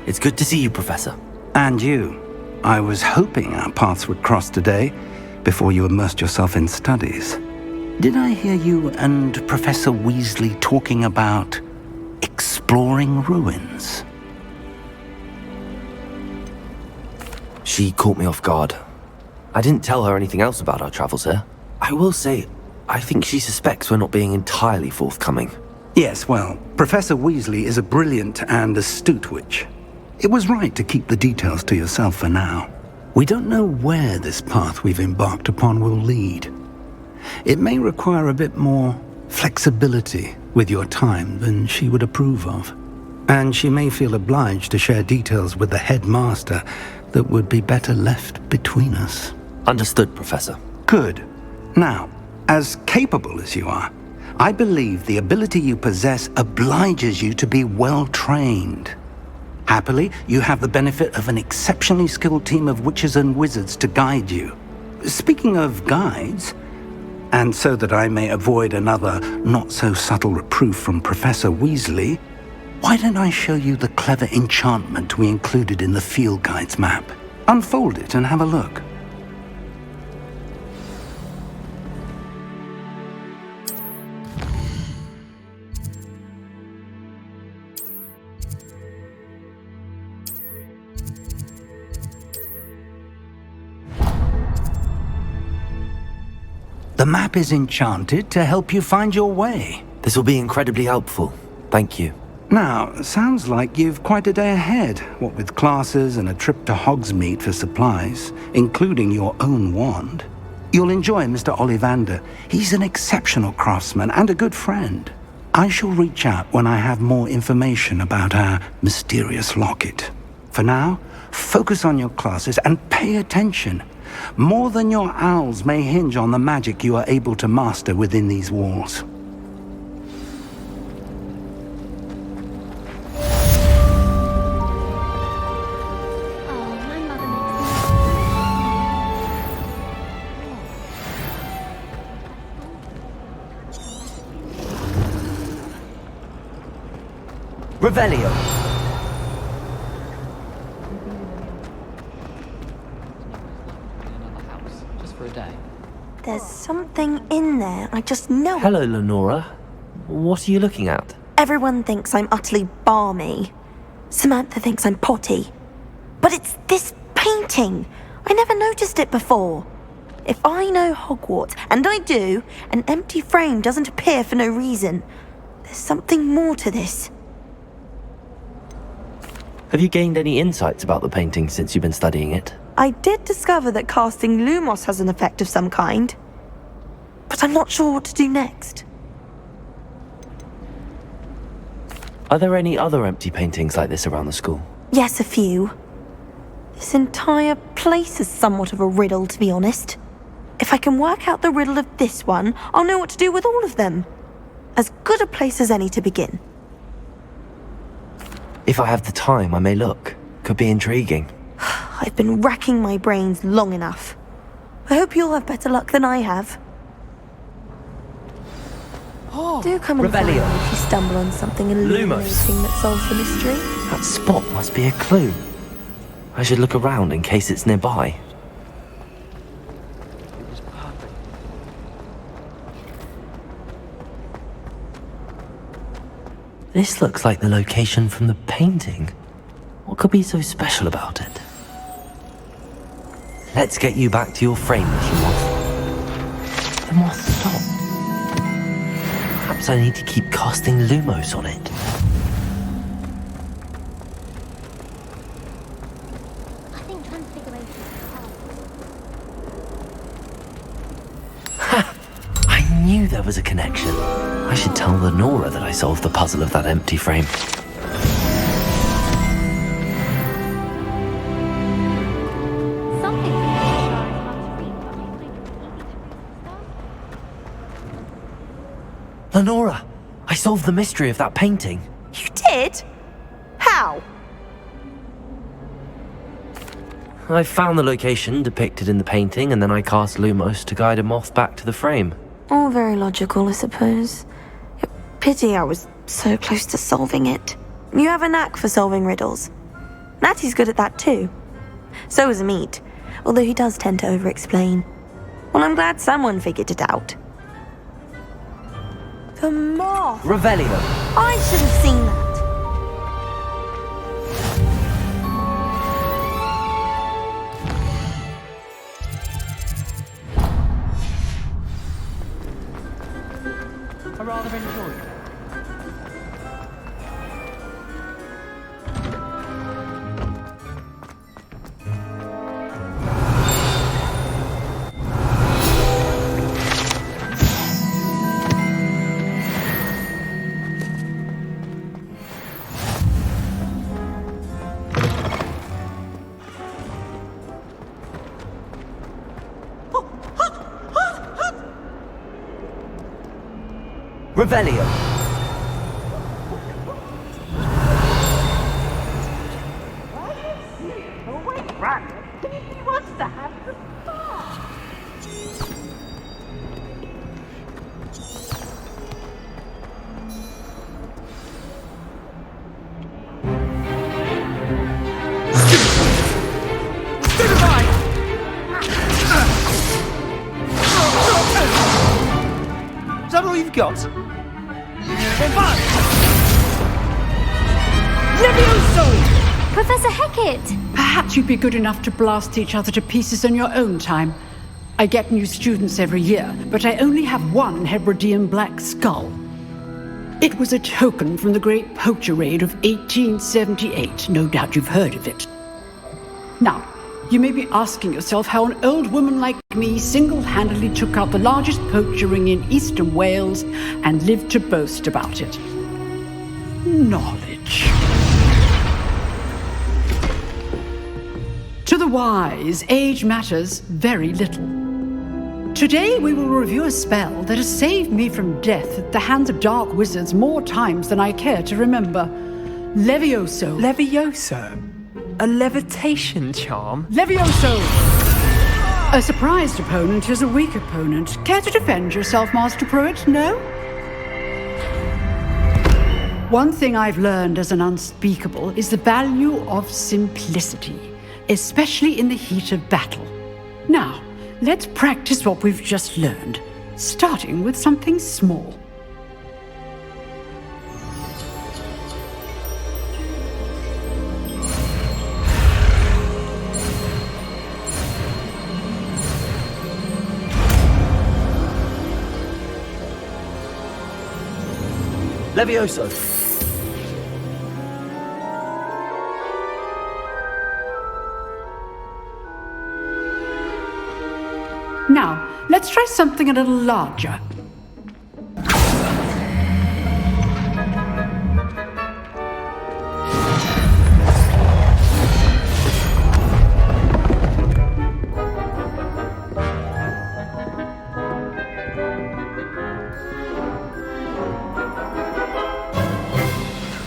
It's good to see you, Professor. And you. I was hoping our paths would cross today, before you immersed yourself in studies. Did I hear you and Professor Weasley talking about exploring ruins? She caught me off guard. I didn't tell her anything else about our travels here. I will say, I think she suspects we're not being entirely forthcoming. Yes, well, Professor Weasley is a brilliant and astute witch. It was right to keep the details to yourself for now. We don't know where this path we've embarked upon will lead. It may require a bit more flexibility with your time than she would approve of. And she may feel obliged to share details with the headmaster that would be better left between us. Understood, Professor. Good. Now, as capable as you are, I believe the ability you possess obliges you to be well trained. Happily, you have the benefit of an exceptionally skilled team of witches and wizards to guide you. Speaking of guides, and so that I may avoid another not-so-subtle reproof from Professor Weasley, why don't I show you the clever enchantment we included in the field guide's map? Unfold it and have a look. The map is enchanted to help you find your way. This will be incredibly helpful. Thank you. Now, sounds like you've quite a day ahead, what with classes and a trip to Hogsmeade for supplies, including your own wand. You'll enjoy Mr. Ollivander. He's an exceptional craftsman and a good friend. I shall reach out when I have more information about our mysterious locket. For now, focus on your classes and pay attention. More than your owls may hinge on the magic you are able to master within these walls. Revelio. There's something in there. I just know. Hello, Lenora. What are you looking at? Everyone thinks I'm utterly balmy. Samantha thinks I'm potty. But it's this painting. I never noticed it before. If I know Hogwarts, and I do, an empty frame doesn't appear for no reason. There's something more to this. Have you gained any insights about the painting since you've been studying it? I did discover that casting Lumos has an effect of some kind. But I'm not sure what to do next. Are there any other empty paintings like this around the school? Yes, a few. This entire place is somewhat of a riddle, to be honest. If I can work out the riddle of this one, I'll know what to do with all of them. As good a place as any to begin. If I have the time, I may look. Could be intriguing. I've been racking my brains long enough. I hope you'll have better luck than I have. Do come and find me if you stumble on something illuminating that solves the mystery. That spot must be a clue. I should look around in case it's nearby. This looks like the location from the painting. What could be so special about it? Let's get you back to your frame, little moth. The moth stopped. Perhaps I need to keep casting Lumos on it. Ha! I knew there was a connection. I should tell Lenora that I solved the puzzle of that empty frame. Lenora, I solved the mystery of that painting. You did? How? I found the location depicted in the painting, and then I cast Lumos to guide a moth back to the frame. All very logical, I suppose. Pity I was so close to solving it. You have a knack for solving riddles. Natty's good at that too. So is Meat, although he does tend to over-explain. Well, I'm glad someone figured it out. The moth! Revelio. I should have seen that. I rather enjoyed it. Revelio. He wants to have the star. Is that all you've got? Levioso! Professor Hecat! Perhaps you'd be good enough to blast each other to pieces in your own time. I get new students every year, but I only have one Hebridean black skull. It was a token from the Great Poacher Raid of 1878. No doubt you've heard of it. Now, you may be asking yourself how an old woman like me single-handedly took out the largest poacher ring in eastern Wales and lived to boast about it. Knowledge. To the wise, age matters very little. Today we will review a spell that has saved me from death at the hands of dark wizards more times than I care to remember. Levioso. Levioso? A levitation charm? Levioso! A surprised opponent is a weak opponent. Care to defend yourself, Master Pruitt? No? One thing I've learned as an unspeakable is the value of simplicity, especially in the heat of battle. Now, let's practice what we've just learned, starting with something small. Levioso. Now, let's try something a little larger.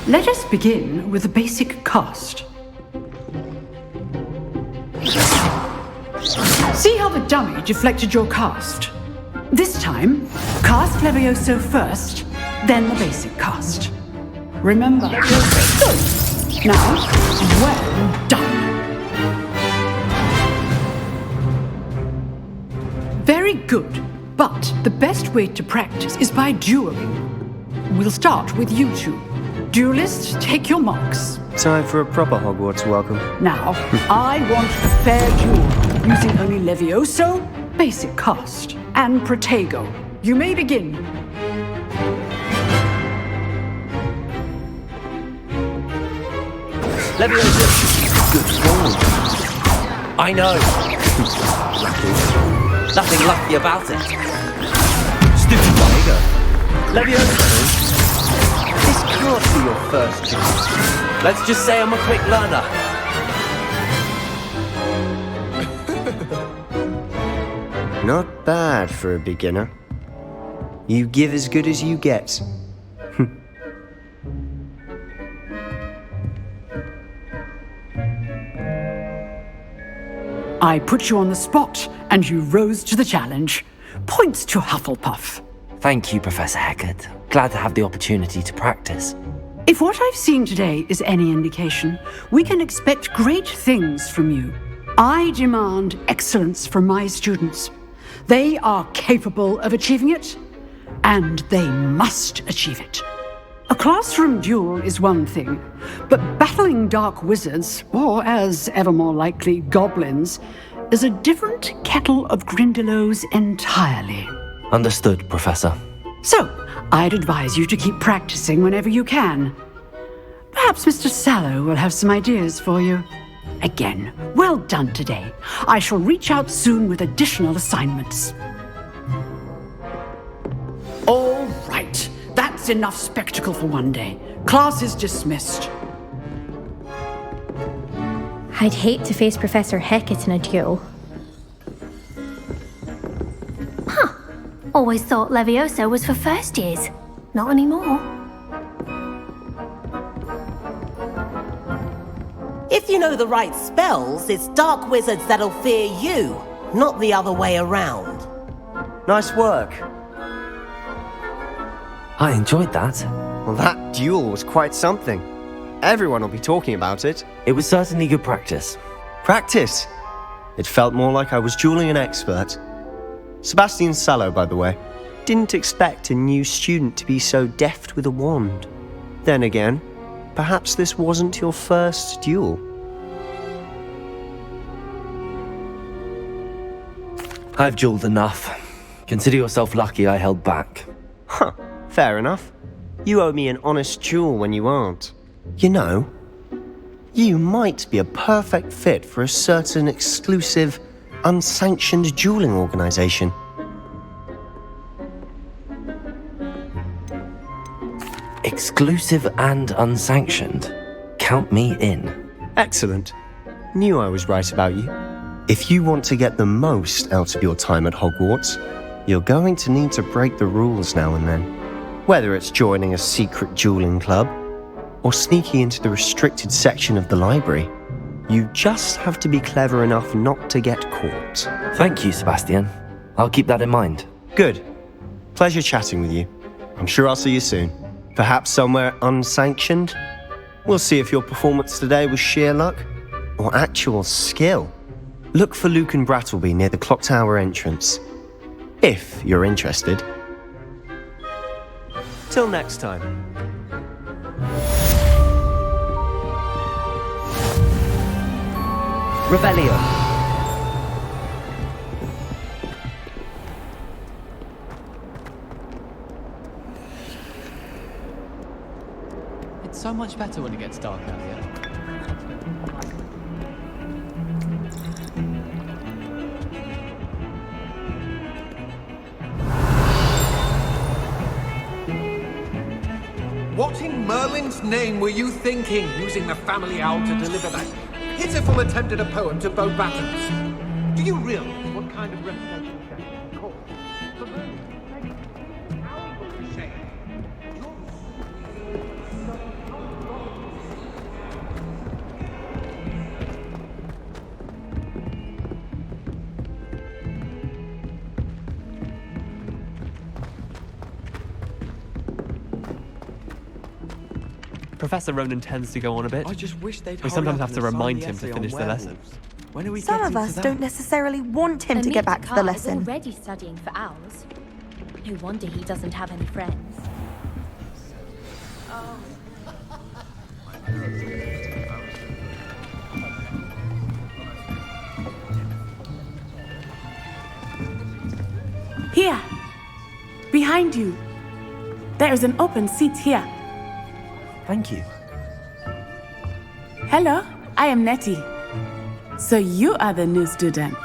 Let us begin with the basic cast. See how the dummy deflected your cast? This time, cast Levioso first, then the basic cast. Remember, good. Now, well done. Very good, but the best way to practice is by dueling. We'll start with you two. Duelists, take your marks. Time for a proper Hogwarts welcome. Now, I want a fair duel, using only Levioso, basic cast, and Protego. You may begin. Levioso. Good form. I know. Nothing lucky about it. Stupid Protego. Levioso. This can't be your first job. Let's just say I'm a quick learner. Not bad for a beginner. You give as good as you get. I put you on the spot, and you rose to the challenge. Points to Hufflepuff. Thank you, Professor Hecat. Glad to have the opportunity to practice. If what I've seen today is any indication, we can expect great things from you. I demand excellence from my students. They are capable of achieving it, and they must achieve it. A classroom duel is one thing, but battling dark wizards, or as ever more likely, goblins, is a different kettle of Grindylows entirely. Understood, Professor. So, I'd advise you to keep practicing whenever you can. Perhaps Mr. Sallow will have some ideas for you. Again, well done today. I shall reach out soon with additional assignments. All right, that's enough spectacle for one day. Class is dismissed. I'd hate to face Professor Hecat in a duel. Always thought Levioso was for first years. Not anymore. If you know the right spells, it's dark wizards that'll fear you, not the other way around. Nice work. I enjoyed that. Well, that duel was quite something. Everyone will be talking about it. It was certainly good practice. Practice? It felt more like I was dueling an expert. Sebastian Sallow, by the way. Didn't expect a new student to be so deft with a wand. Then again, perhaps this wasn't your first duel. I've dueled enough. Consider yourself lucky I held back. Huh, fair enough. You owe me an honest duel when you aren't. You know, you might be a perfect fit for a certain exclusive, unsanctioned dueling organization. Exclusive and unsanctioned. Count me in. Excellent. Knew I was right about you. If you want to get the most out of your time at Hogwarts, you're going to need to break the rules now and then. Whether it's joining a secret dueling club, or sneaking into the restricted section of the library, you just have to be clever enough not to get caught. Thank you, Sebastian. I'll keep that in mind. Good. Pleasure chatting with you. I'm sure I'll see you soon. Perhaps somewhere unsanctioned? We'll see if your performance today was sheer luck or actual skill. Look for Lucan Brattleby near the clock tower entrance, if you're interested. Till next time. Revelio. It's so much better when it gets dark out here. What in Merlin's name were you thinking, using the family owl to deliver that pitiful attempt at a poem to Beau Battens? Do you realize what kind of reputation that can cause? For Merlin's sake, owl will be ashamed. Professor Ronan tends to go on a bit. I just wish they'd We sometimes have to remind him to finish the lesson. When are we Some of us don't necessarily want him to get back to the lesson. Is already studying for owls. No wonder he doesn't have any friends. Here! Behind you! There is an open seat here. Thank you. Hello, I am Nettie. So you are the new student.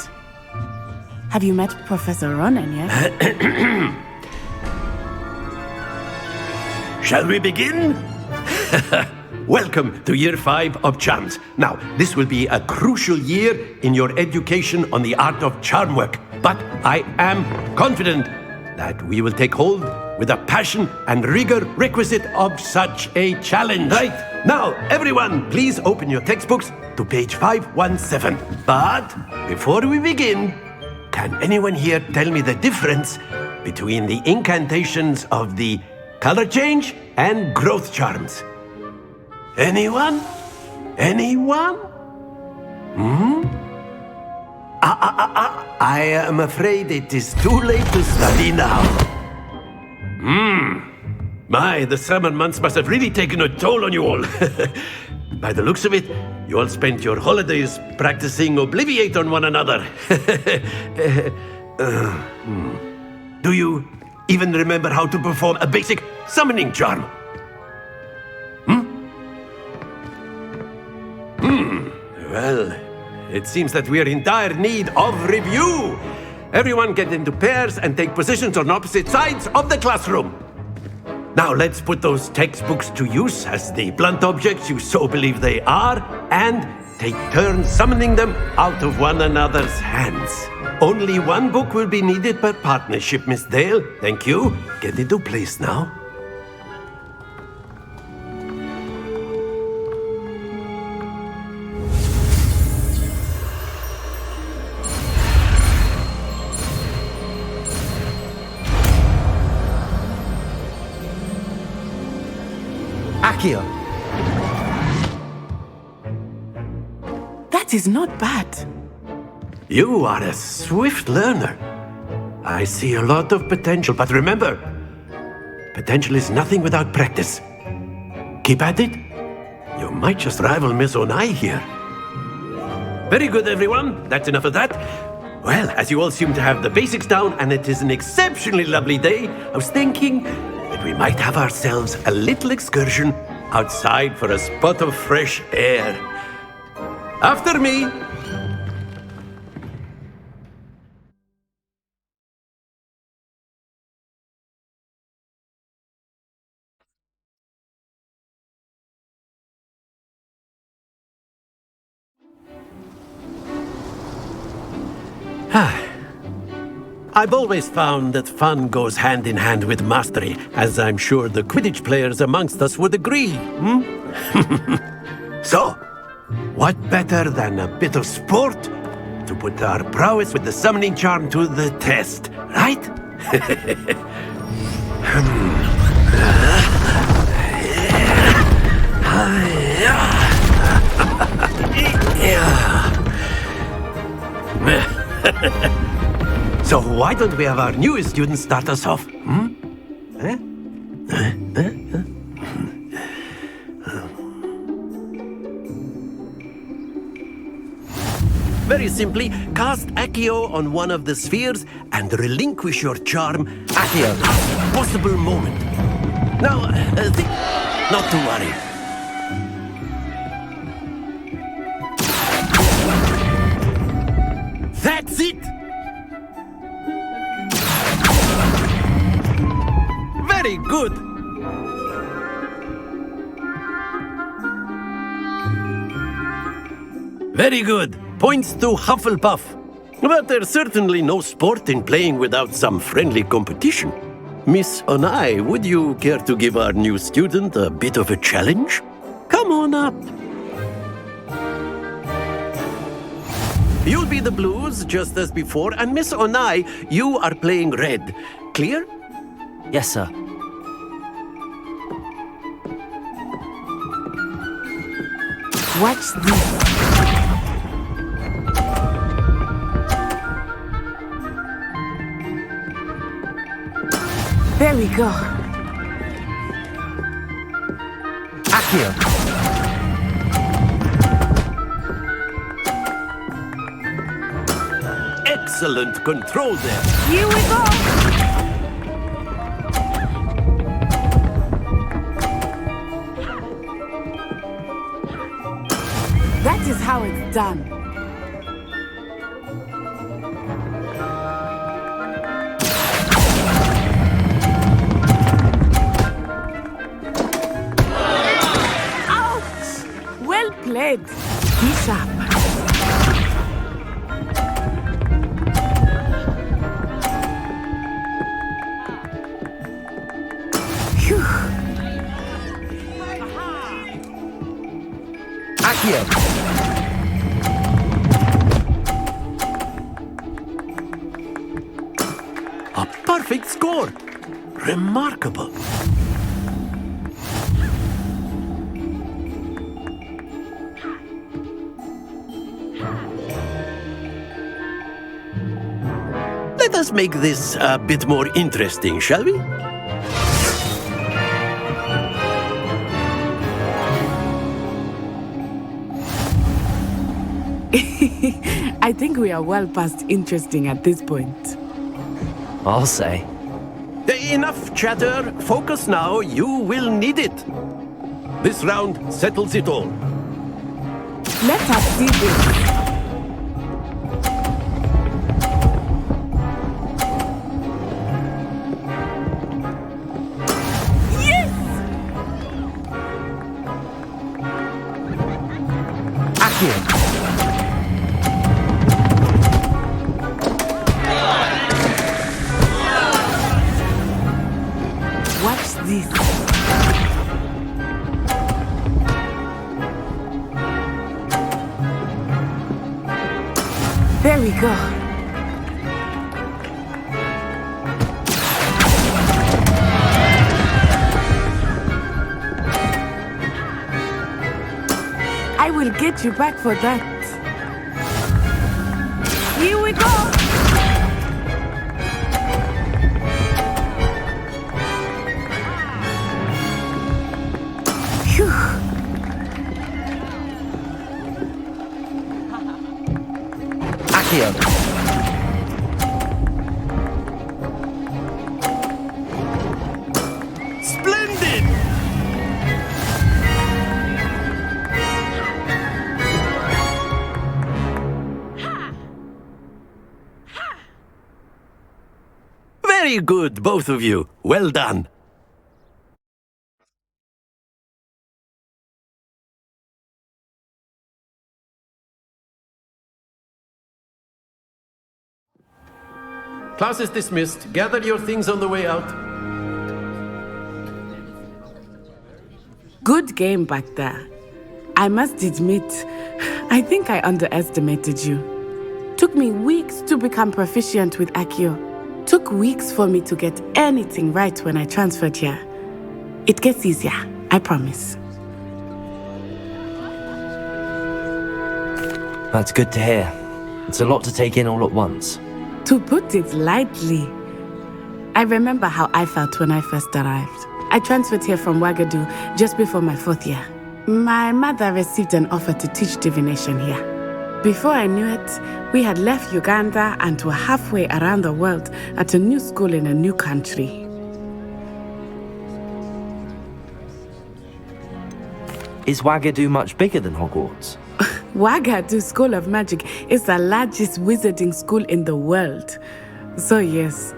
Have you met Professor Ronan yet? Shall we begin? Welcome to Year 5 of Charms. Now, this will be a crucial year in your education on the art of charm work. But I am confident that we will take hold with the passion and rigor requisite of such a challenge. Right, now, everyone, please open your textbooks to page 517. But before we begin, can anyone here tell me the difference between the incantations of the color change and growth charms? Anyone? Anyone? I am afraid it is too late to study now. My, the summer months must have really taken a toll on you all. By the looks of it, you all spent your holidays practicing Obliviate on one another. Do you even remember how to perform a basic summoning charm? Well, it seems that we are in dire need of review. Everyone get into pairs and take positions on opposite sides of the classroom. Now let's put those textbooks to use as the blunt objects you so believe they are, and take turns summoning them out of one another's hands. Only one book will be needed per partnership, Miss Dale. Thank you. Get into place now. Akio. That is not bad. You are a swift learner. I see a lot of potential, but remember, potential is nothing without practice. Keep at it. You might just rival Miss Onai here. Very good, everyone. That's enough of that. Well, as you all seem to have the basics down, and it is an exceptionally lovely day, I was thinking that we might have ourselves a little excursion outside for a spot of fresh air. After me. I've always found that fun goes hand in hand with mastery, as I'm sure the Quidditch players amongst us would agree. So, what better than a bit of sport to put our prowess with the summoning charm to the test, right? So why don't we have our newest student start us off? Very simply, cast Accio on one of the spheres and relinquish your charm at the last possible moment. Now, not to worry. That's it! Very good! Very good. Points to Hufflepuff. But there's certainly no sport in playing without some friendly competition. Miss Onai, would you care to give our new student a bit of a challenge? Come on up. You'll be the blues, just as before, and Miss Onai, you are playing red. Clear? Yes, sir. Watch this. There we go. Accio. Excellent control there. Here we go. That is how it's done. Ouch! Well played. Be sharp. Accio. A perfect score. Remarkable. Let us make this a bit more interesting, shall we? I think we are well past interesting at this point. I'll say. Enough chatter. Focus now. You will need it. This round settles it all. Let us see this. Yes! Accio. Watch this. There we go. get you back for that. Here we go! Phew. Accio. Splendid! Very good, both of you. Well done. Class is dismissed. Gather your things on the way out. Good game back there. I must admit, I think I underestimated you. Took me weeks to become proficient with Accio. Took weeks for me to get anything right when I transferred here. It gets easier, I promise. That's good to hear. It's a lot to take in all at once. To put it lightly, I remember how I felt when I first arrived. I transferred here from Wagadu just before my 4th year. My mother received an offer to teach divination here. Before I knew it, we had left Uganda and were halfway around the world at a new school in a new country. Is Wagadu much bigger than Hogwarts? Wagadu School of Magic is the largest wizarding school in the world. So yes,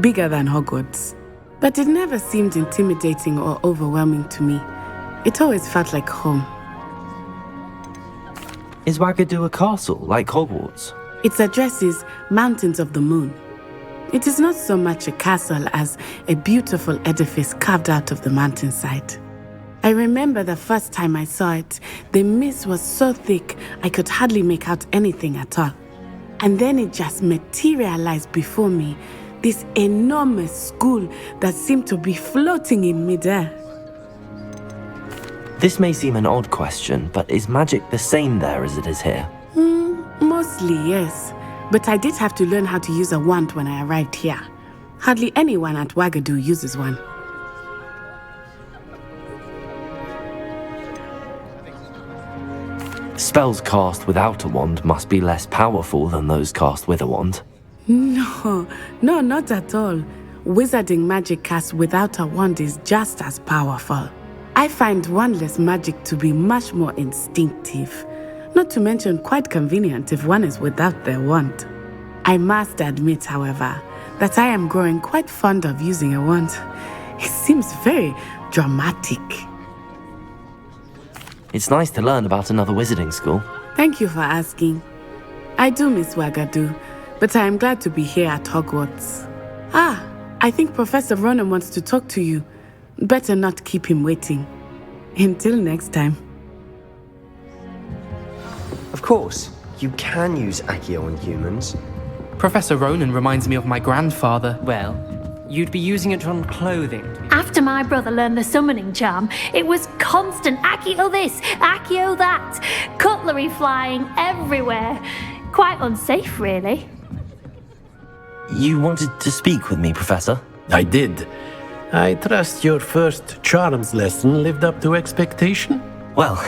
bigger than Hogwarts. But it never seemed intimidating or overwhelming to me. It always felt like home. Is Wagadu a castle, like Hogwarts? Its address is Mountains of the Moon. It is not so much a castle as a beautiful edifice carved out of the mountainside. I remember the first time I saw it, the mist was so thick I could hardly make out anything at all. And then it just materialized before me, this enormous school that seemed to be floating in midair. This may seem an odd question, but is magic the same there as it is here? Mostly, yes. But I did have to learn how to use a wand when I arrived here. Hardly anyone at Wagadu uses one. Spells cast without a wand must be less powerful than those cast with a wand. No, not at all. Wizarding magic cast without a wand is just as powerful. I find wandless magic to be much more instinctive. Not to mention quite convenient if one is without their wand. I must admit, however, that I am growing quite fond of using a wand. It seems very dramatic. It's nice to learn about another wizarding school. Thank you for asking. I do miss Wagadu, but I am glad to be here at Hogwarts. I think Professor Ronan wants to talk to you. Better not keep him waiting. Until next time. Of course, you can use Accio on humans. Professor Ronan reminds me of my grandfather. Well, you'd be using it on clothing. After my brother learned the summoning charm, it was constant Accio this, Accio that, cutlery flying everywhere. Quite unsafe, really. You wanted to speak with me, Professor? I did. I trust your first charms lesson lived up to expectation? Well,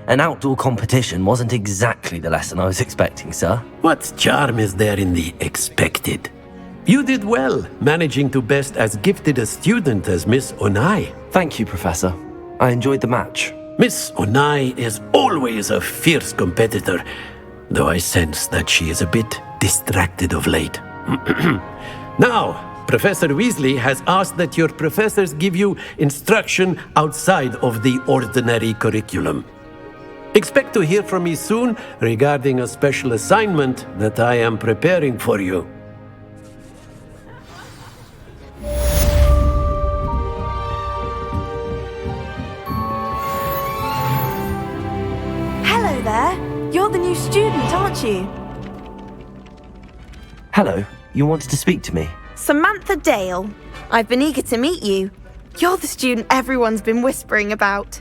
an outdoor competition wasn't exactly the lesson I was expecting, sir. What charm is there in the expected? You did well, managing to best as gifted a student as Miss Onai. Thank you, Professor. I enjoyed the match. Miss Onai is always a fierce competitor, though I sense that she is a bit distracted of late. Now, Professor Weasley has asked that your professors give you instruction outside of the ordinary curriculum. Expect to hear from me soon regarding a special assignment that I am preparing for you. Hello there. You're the new student, aren't you? Hello. You wanted to speak to me? Samantha Dale. I've been eager to meet you. You're the student everyone's been whispering about.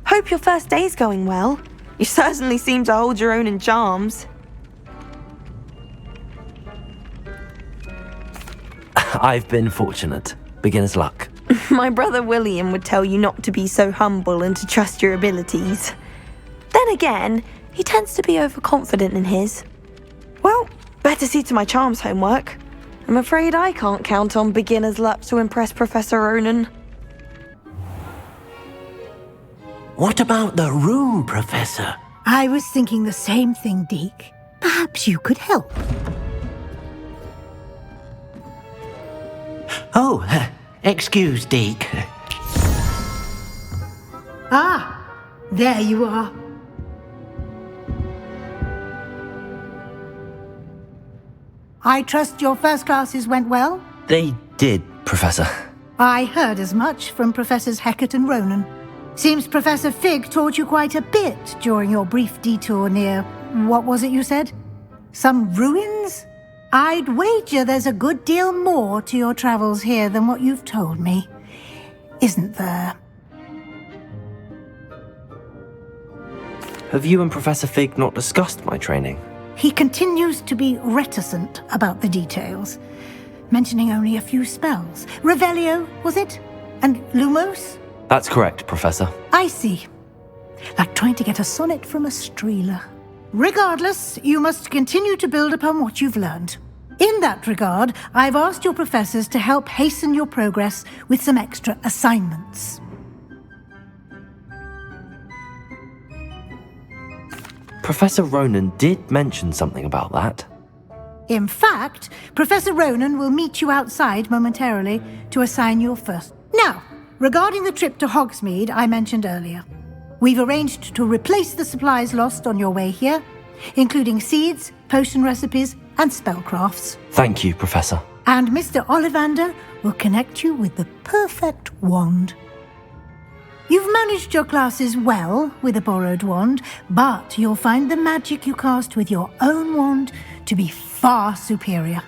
Hope your first day's going well. You certainly seem to hold your own in charms. I've been fortunate. Beginner's luck. My brother William would tell you not to be so humble and to trust your abilities. Then again, he tends to be overconfident in his. Well, better see to my charms homework. I'm afraid I can't count on beginner's luck to impress Professor Ronan. What about the room, Professor? I was thinking the same thing, Deke. Perhaps you could help. Oh, excuse, Deke. Ah, there you are. I trust your first classes went well? They did, Professor. I heard as much from Professors Hecat and Ronan. Seems Professor Fig taught you quite a bit during your brief detour near... what was it you said? Some ruins? I'd wager there's a good deal more to your travels here than what you've told me. Isn't there? Have you and Professor Fig not discussed my training? He continues to be reticent about the details, mentioning only a few spells. Revelio, was it? And Lumos? That's correct, Professor. I see. Like trying to get a sonnet from a streeler. Regardless, you must continue to build upon what you've learned. In that regard, I've asked your professors to help hasten your progress with some extra assignments. Professor Ronan did mention something about that. In fact, Professor Ronan will meet you outside momentarily to assign your first. Now, regarding the trip to Hogsmeade I mentioned earlier, we've arranged to replace the supplies lost on your way here, including seeds, potion recipes, and spellcrafts. Thank you, Professor. And Mr. Ollivander will connect you with the perfect wand. You've managed your classes well with a borrowed wand, but you'll find the magic you cast with your own wand to be far superior.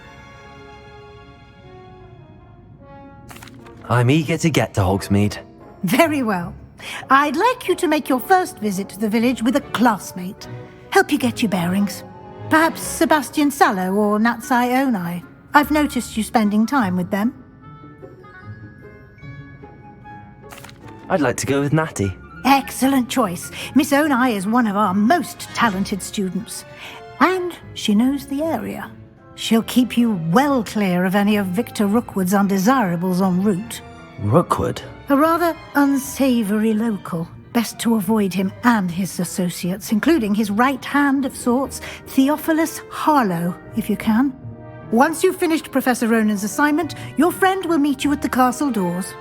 I'm eager to get to Hogsmeade. Very well. I'd like you to make your first visit to the village with a classmate. Help you get your bearings. Perhaps Sebastian Sallow or Natsai Onai. I've noticed you spending time with them. I'd like to go with Natty. Excellent choice. Miss Onai is one of our most talented students. And she knows the area. She'll keep you well clear of any of Victor Rookwood's undesirables en route. Rookwood? A rather unsavory local. Best to avoid him and his associates, including his right hand of sorts, Theophilus Harlow, if you can. Once you've finished Professor Ronan's assignment, your friend will meet you at the castle doors.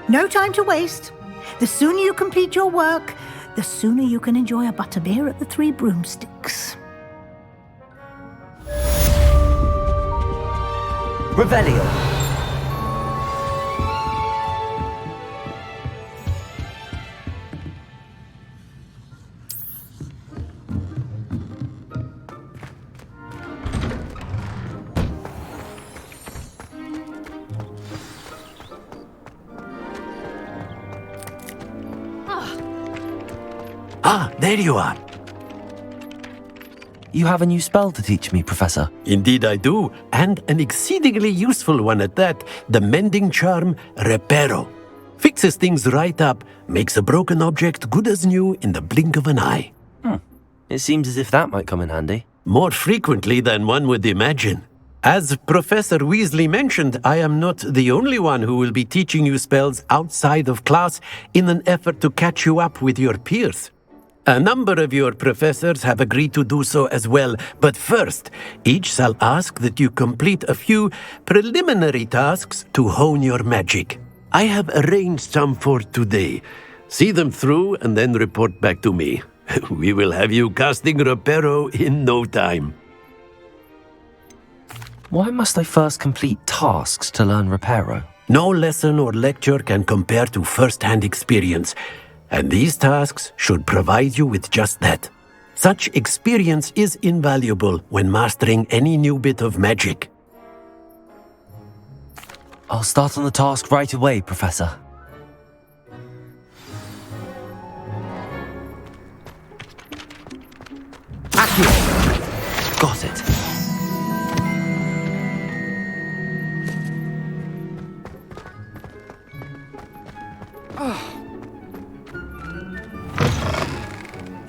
No time to waste. The sooner you complete your work, the sooner you can enjoy a butterbeer at the Three Broomsticks. Revelio. Ah, there you are. You have a new spell to teach me, Professor. Indeed I do, and an exceedingly useful one at that. The mending charm, Reparo. Fixes things right up, makes a broken object good as new in the blink of an eye. It seems as if that might come in handy. More frequently than one would imagine. As Professor Weasley mentioned, I am not the only one who will be teaching you spells outside of class in an effort to catch you up with your peers. A number of your professors have agreed to do so as well, but first, each shall ask that you complete a few preliminary tasks to hone your magic. I have arranged some for today. See them through and then report back to me. We will have you casting Reparo in no time. Why must I first complete tasks to learn Reparo? No lesson or lecture can compare to first-hand experience. And these tasks should provide you with just that. Such experience is invaluable when mastering any new bit of magic. I'll start on the task right away, Professor. A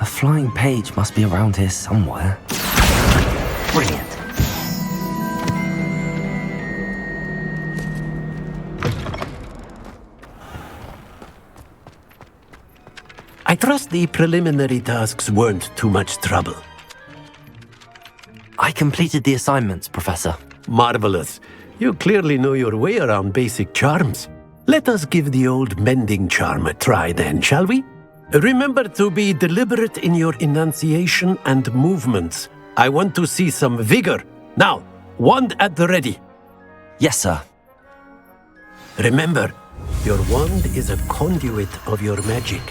flying page must be around here somewhere. Brilliant. I trust the preliminary tasks weren't too much trouble. I completed the assignments, Professor. Marvelous. You clearly know your way around basic charms. Let us give the old mending charm a try then, shall we? Remember to be deliberate in your enunciation and movements. I want to see some vigor. Now, wand at the ready. Yes, sir. Remember, your wand is a conduit of your magic.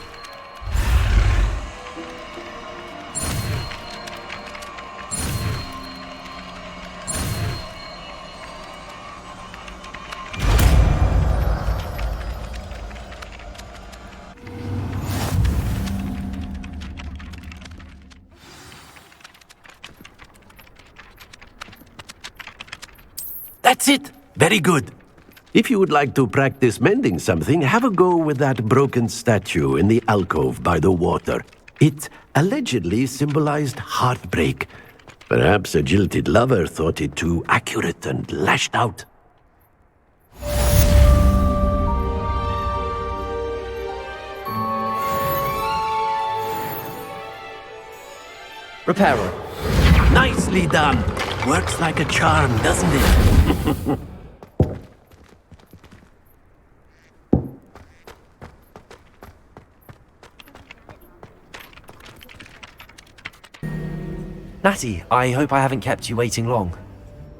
That's it! Very good. If you would like to practice mending something, have a go with that broken statue in the alcove by the water. It allegedly symbolized heartbreak. Perhaps a jilted lover thought it too accurate and lashed out. Repairer. Nicely done. Works like a charm, doesn't it? Natty, I hope I haven't kept you waiting long.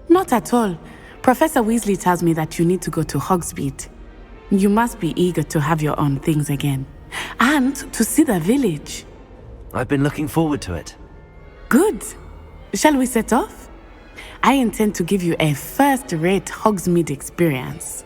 Not at all. Professor Weasley tells me that you need to go to Hogsmeade. You must be eager to have your own things again. And to see the village. I've been looking forward to it. Good. Shall we set off? I intend to give you a first-rate Hogsmeade experience.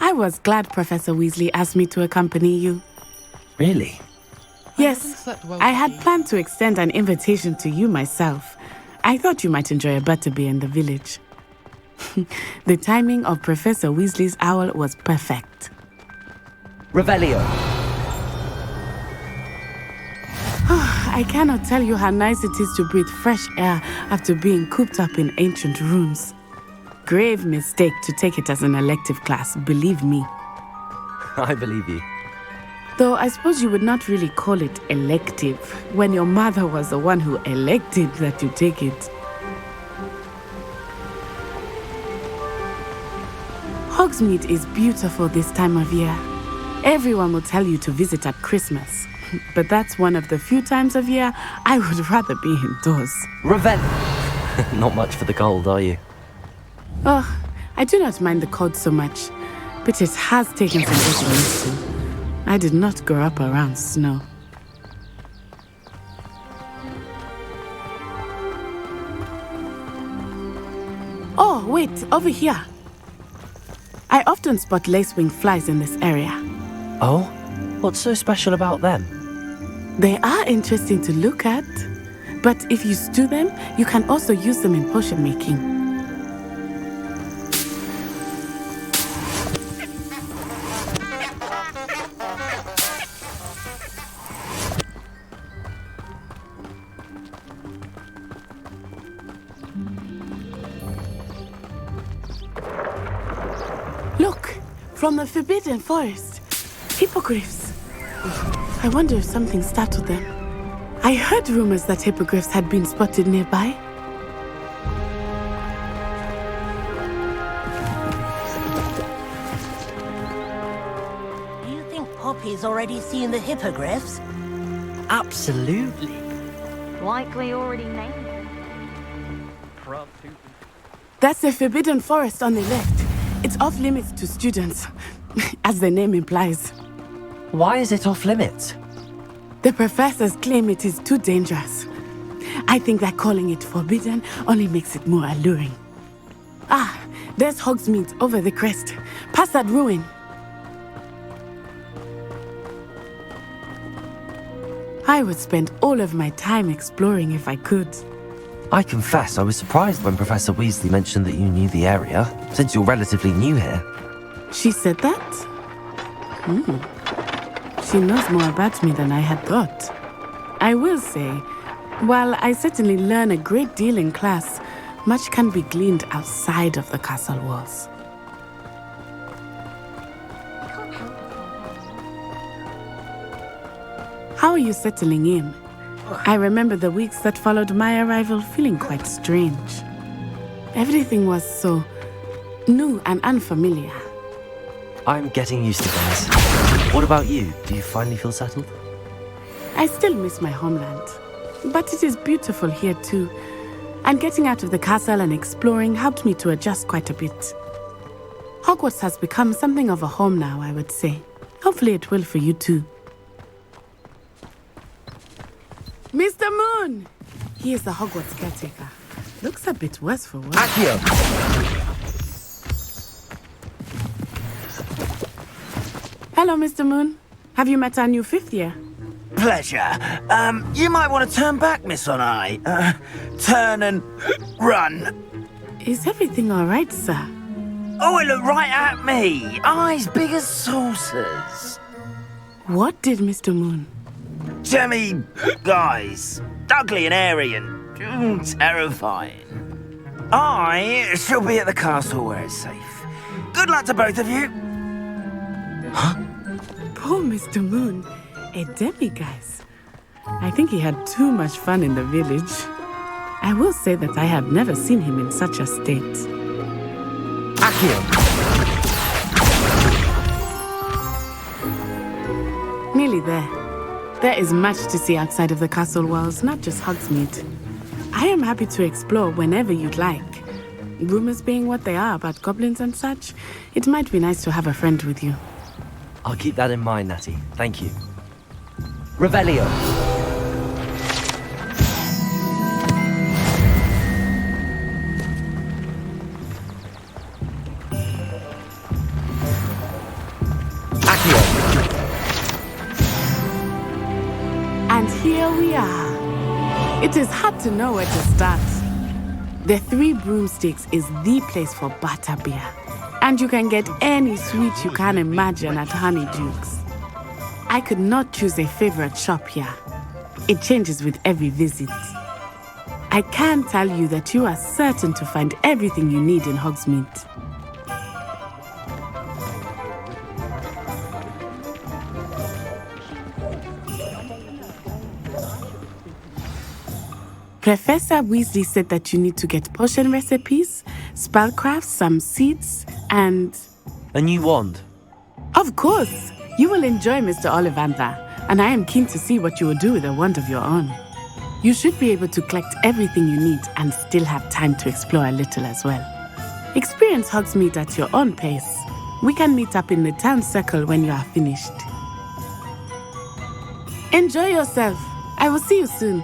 I was glad Professor Weasley asked me to accompany you. Really? Yes, I had planned to extend an invitation to you myself. I thought you might enjoy a butterbeer in the village. The timing of Professor Weasley's owl was perfect. Revelio. I cannot tell you how nice it is to breathe fresh air after being cooped up in ancient rooms. Grave mistake to take it as an elective class, believe me. I believe you. Though I suppose you would not really call it elective when your mother was the one who elected that you take it. Hogsmeade is beautiful this time of year. Everyone will tell you to visit at Christmas. But that's one of the few times of year I would rather be indoors. Revelio. Not much for the cold, are you? Oh, I do not mind the cold so much, but it has taken some getting used to. I did not grow up around snow. Oh, wait, over here. I often spot lacewing flies in this area. Oh? What's so special about them? They are interesting to look at, but if you stew them, you can also use them in potion making. Look, from the Forbidden Forest. Hippogriffs. I wonder if something startled them. I heard rumors that hippogriffs had been spotted nearby. Do you think Poppy's already seen the hippogriffs? Absolutely. Likely already named. That's the Forbidden Forest on the left. It's off limits to students, as the name implies. Why is it off limits? The professors claim it is too dangerous. I think that calling it forbidden only makes it more alluring. Ah, there's Hogsmeade over the crest, past that ruin. I would spend all of my time exploring if I could. I confess I was surprised when Professor Weasley mentioned that you knew the area, since you're relatively new here. She said that? She knows more about me than I had thought. I will say, while I certainly learn a great deal in class, much can be gleaned outside of the castle walls. How are you settling in? I remember the weeks that followed my arrival feeling quite strange. Everything was so new and unfamiliar. I'm getting used to things. What about you? Do you finally feel settled? I still miss my homeland, but it is beautiful here too. And getting out of the castle and exploring helped me to adjust quite a bit. Hogwarts has become something of a home now, I would say. Hopefully it will for you too. Mr. Moon! He is the Hogwarts caretaker. Looks a bit worse for wear. Accio! Hello, Mr. Moon. Have you met our new fifth year? Pleasure. You might want to turn back, Miss Onai. Turn and run. Is everything all right, sir? Oh, it looked right at me. Eyes big as saucers. What did Mr. Moon? Jemmy guys. Ugly and airy and terrifying. I shall be at the castle where it's safe. Good luck to both of you. Poor Mr. Moon. A demiguise. I think he had too much fun in the village. I will say that I have never seen him in such a state. Accio! Nearly there. There is much to see outside of the castle walls, not just Hogsmeade. I am happy to explore whenever you'd like. Rumors being what they are about goblins and such, it might be nice to have a friend with you. I'll keep that in mind, Natty. Thank you. Revelio. And here we are. It is hard to know where to start. The Three Broomsticks is the place for butterbeer. And you can get any sweet you can imagine at Honeydukes. I could not choose a favorite shop here. It changes with every visit. I can tell you that you are certain to find everything you need in Hogsmeade. Professor Weasley said that you need to get potion recipes, spellcrafts, some seeds, and... A new wand? Of course! You will enjoy Mr. Ollivander, and I am keen to see what you will do with a wand of your own. You should be able to collect everything you need and still have time to explore a little as well. Experience Hogsmeade at your own pace. We can meet up in the town circle when you are finished. Enjoy yourself. I will see you soon.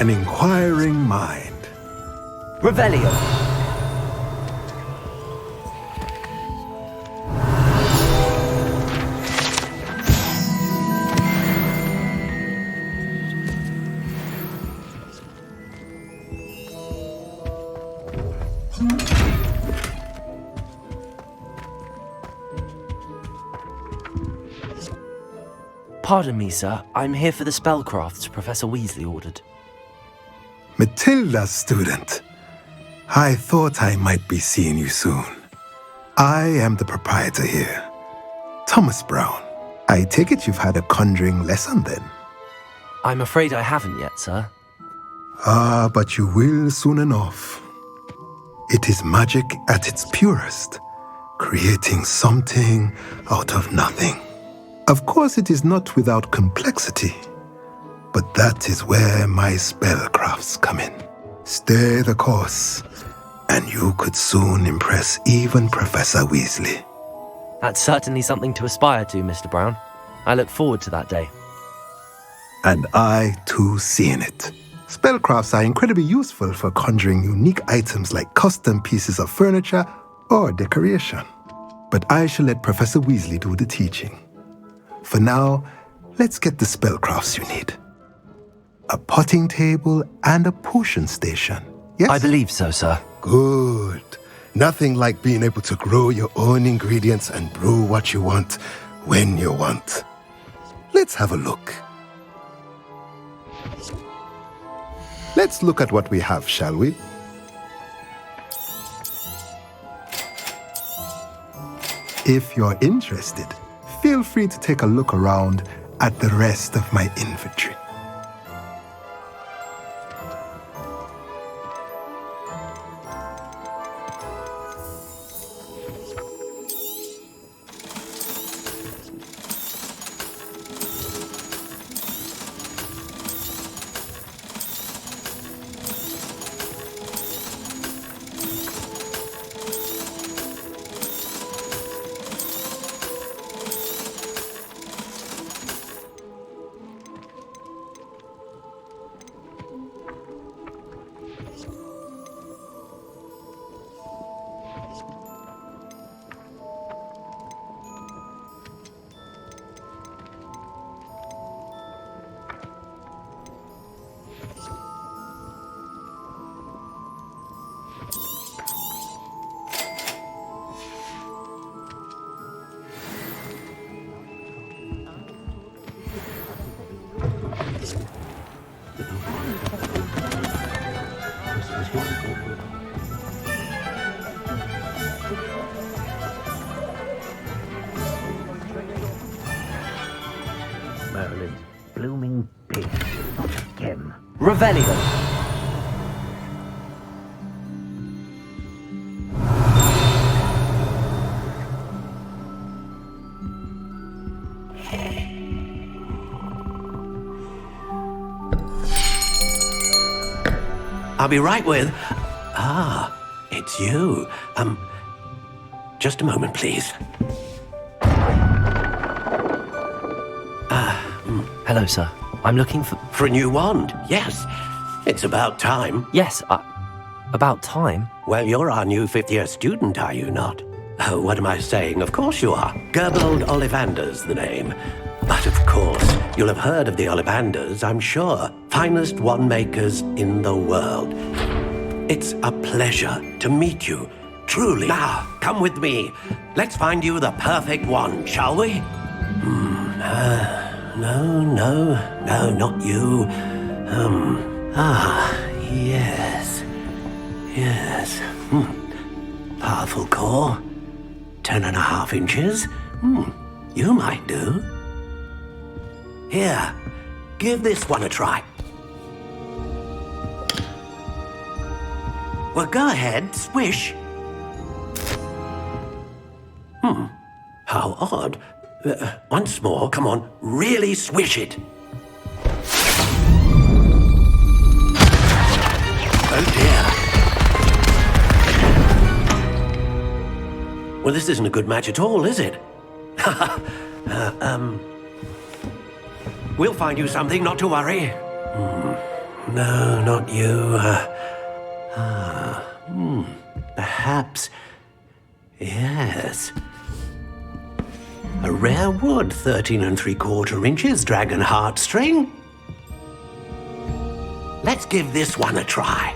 an inquiring mind. Revelio. Pardon me, sir. I'm here for the spellcrafts Professor Weasley ordered. Matilda's student. I thought I might be seeing you soon. I am the proprietor here, Thomas Brown. I take it you've had a conjuring lesson then? I'm afraid I haven't yet, sir. Ah, but you will soon enough. It is magic at its purest, creating something out of nothing. Of course, it is not without complexity, but that is where my spellcrafts come in. Stay the course, and you could soon impress even Professor Weasley. That's certainly something to aspire to, Mr. Brown. I look forward to that day. And I, too, seeing it. Spellcrafts are incredibly useful for conjuring unique items like custom pieces of furniture or decoration. But I shall let Professor Weasley do the teaching. For now, let's get the spellcrafts you need. A potting table and a potion station, yes? I believe so, sir. Good. Nothing like being able to grow your own ingredients and brew what you want, when you want. Let's have a look. Let's look at what we have, shall we? If you're interested, feel free to take a look around at the rest of my inventory. Merlin's blooming pig, not again. Revelio. I'll be right with... Ah, it's you. Just a moment, please. Hello, sir. I'm looking for... For a new wand, yes. It's about time. Yes, about time? Well, you're our new fifth-year student, are you not? Oh, what am I saying? Of course you are. Gerbold Ollivander's the name. But of course, you'll have heard of the Ollivanders, I'm sure. Finest wand makers in the world. It's a pleasure to meet you, truly. Now, come with me. Let's find you the perfect wand, shall we? No, not you. Yes. Powerful core. 10.5 inches. You might do. Here, give this one a try. Well, go ahead, swish. How odd. Once more, come on, really swish it. Oh dear. Well, this isn't a good match at all, is it? We'll find you something, not to worry. No, not you. Perhaps. Yes. A rare wood, 13 3/4 inches, dragon heartstring. Let's give this one a try.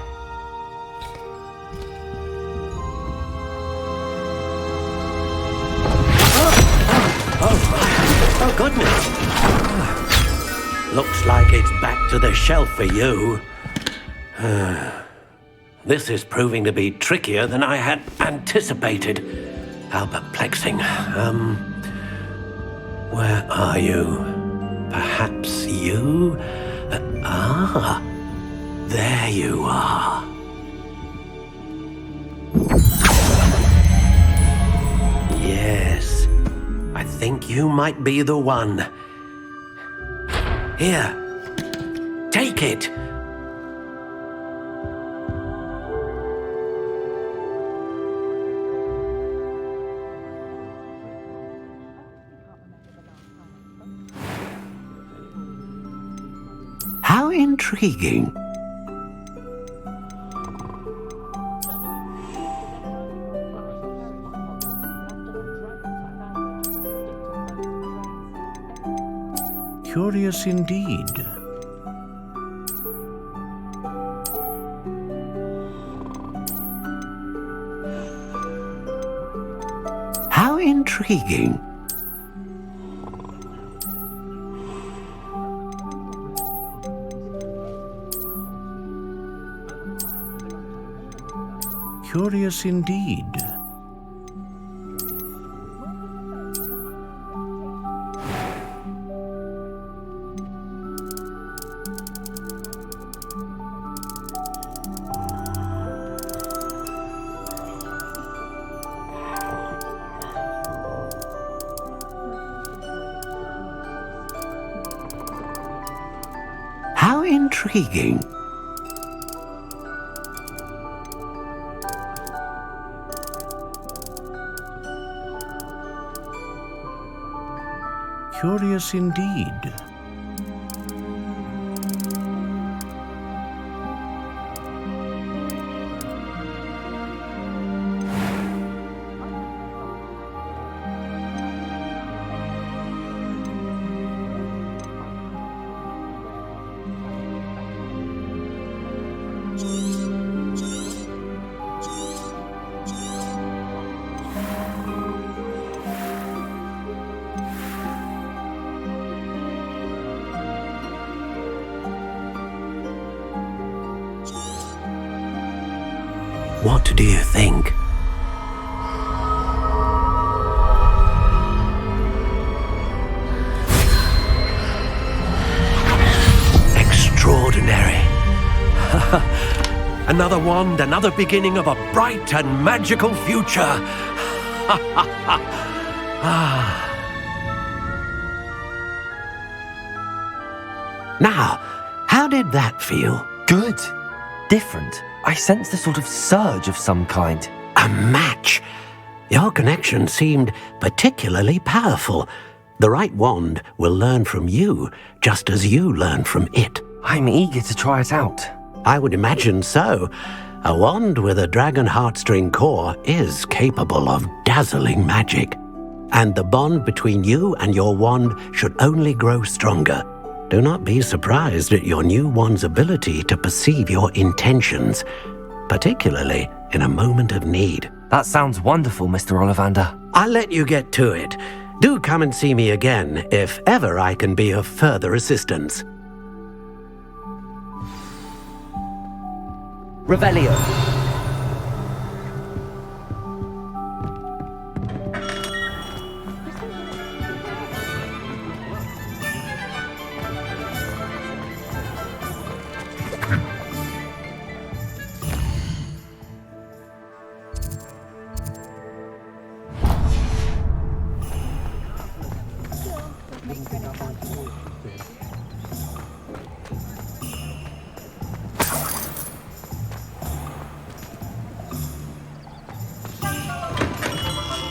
Oh, goodness. Looks like it's back to the shelf for you. This is proving to be trickier than I had anticipated. How perplexing. Where are you? Perhaps you? There you are. Yes, I think you might be the one. Here, take it. How intriguing. Curious indeed. How intriguing. Curious indeed. How intriguing. Curious indeed. What do you think? Extraordinary. Another wand, another beginning of a bright and magical future. Now, how did that feel? Good. Different. I sensed a sort of surge of some kind. A match. Your connection seemed particularly powerful. The right wand will learn from you, just as you learn from it. I'm eager to try it out. I would imagine so. A wand with a dragon heartstring core is capable of dazzling magic. And the bond between you and your wand should only grow stronger. Do not be surprised at your new wand's ability to perceive your intentions, particularly in a moment of need. That sounds wonderful, Mr. Ollivander. I'll let you get to it. Do come and see me again if ever I can be of further assistance. Revelio.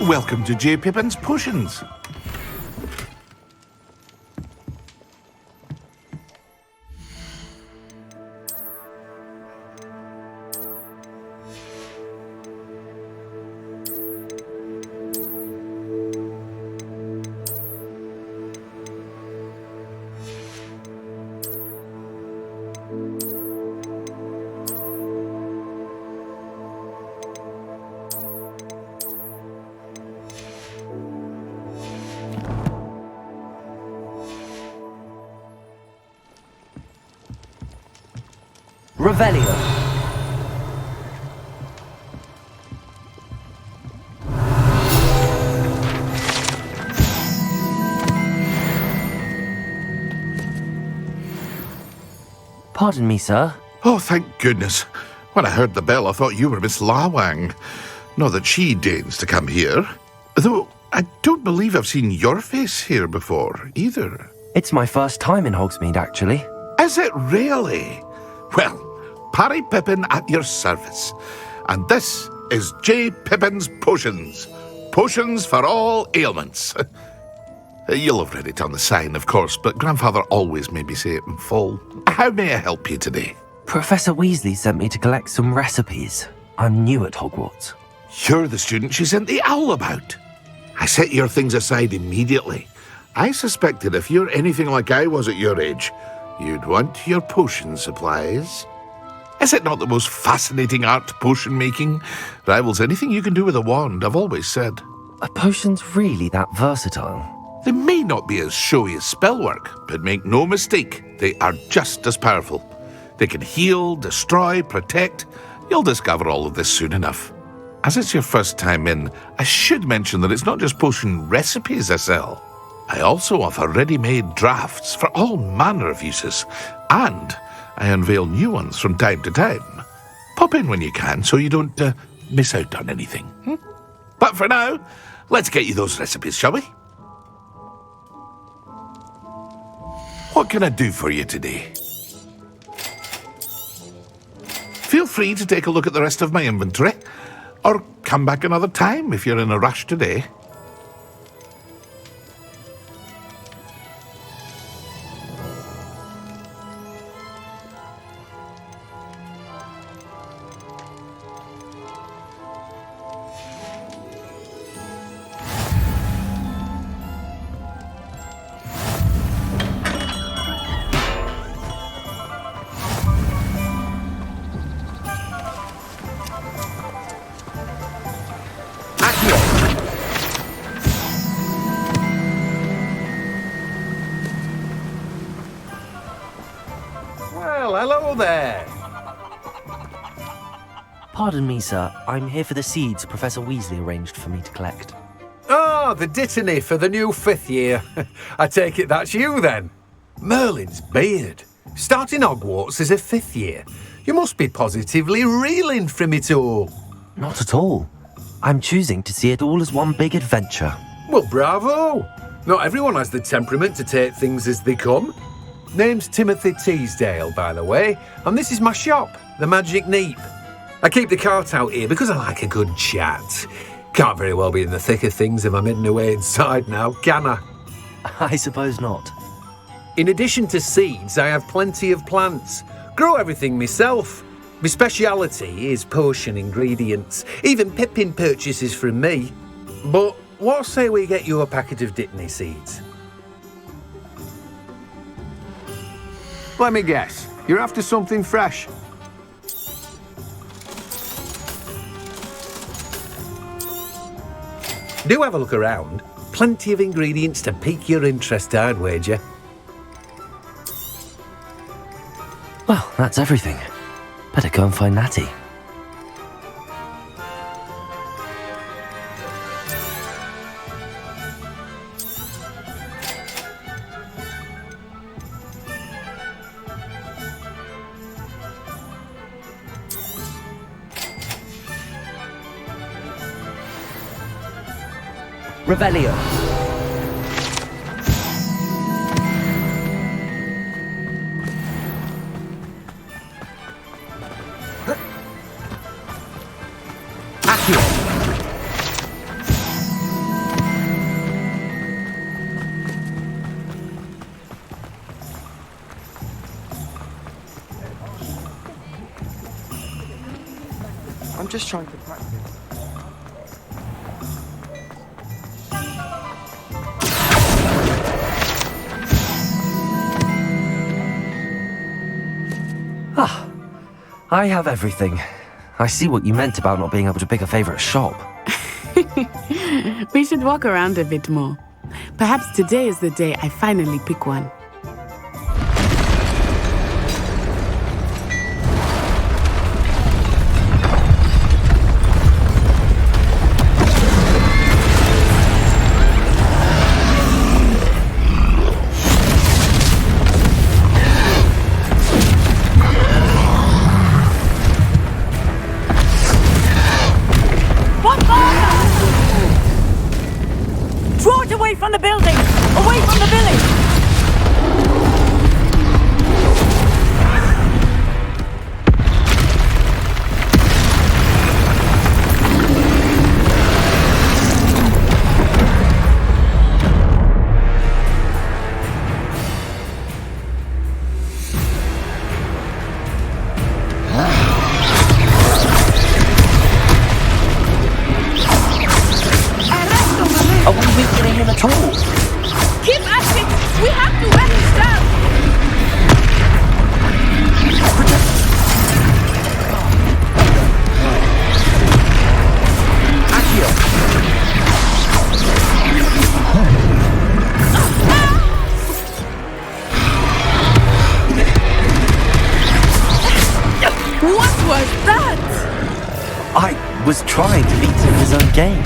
Welcome to J. Pippin's Potions. Revelio. Pardon me, sir. Oh, thank goodness. When I heard the bell, I thought you were Miss Lawang. Not that she deigns to come here. Though I don't believe I've seen your face here before, either. It's my first time in Hogsmeade, actually. Is it really? Well, Parry Pippin at your service. And this is J. Pippin's Potions. Potions for all ailments. You'll have read it on the sign, of course, but Grandfather always made me say it in full. How may I help you today? Professor Weasley sent me to collect some recipes. I'm new at Hogwarts. You're the student she sent the owl about. I set your things aside immediately. I suspected if you're anything like I was at your age, you'd want your potion supplies. Is it not the most fascinating art, potion making? Rivals anything you can do with a wand, I've always said. Are potions really that versatile? They may not be as showy as spellwork, but make no mistake, they are just as powerful. They can heal, destroy, protect. You'll discover all of this soon enough. As it's your first time in, I should mention that it's not just potion recipes I sell. I also offer ready-made drafts for all manner of uses, and I unveil new ones from time to time. Pop in when you can so you don't miss out on anything. But for now, let's get you those recipes, shall we? What can I do for you today? Feel free to take a look at the rest of my inventory, or come back another time if you're in a rush today. Well, hello there. Pardon me, sir. I'm here for the seeds Professor Weasley arranged for me to collect. Ah, the dittany for the new 5th year. I take it that's you, then. Merlin's beard. Starting Hogwarts as a 5th year. You must be positively reeling from it all. Not at all. I'm choosing to see it all as one big adventure. Well, bravo. Not everyone has the temperament to take things as they come. Name's Timothy Teasdale, by the way, and this is my shop, the Magic Neep. I keep the cart out here because I like a good chat. Can't very well be in the thick of things if I'm hidden away inside now, can I? I suppose not. In addition to seeds, I have plenty of plants. Grow everything myself. My speciality is potion ingredients. Even Pippin purchases from me. But what say we get you a packet of Dittany seeds? Let me guess. You're after something fresh. Do have a look around. Plenty of ingredients to pique your interest, I'd wager. Well, that's everything. Better go and find Natty. Revelio. I'm just trying to practice. Ah, I have everything. I see what you meant about not being able to pick a favourite shop. We should walk around a bit more. Perhaps today is the day I finally pick one. Away from the building! Away from the village! Are we weakening him at all? Keep at it! We have to wear him down! What was that? I was trying to beat him in his own game.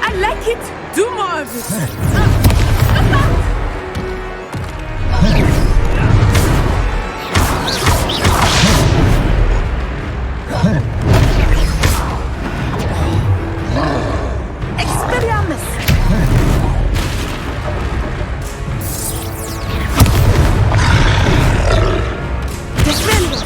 I like it! Do more of it! Expelliarmus! Desmendo!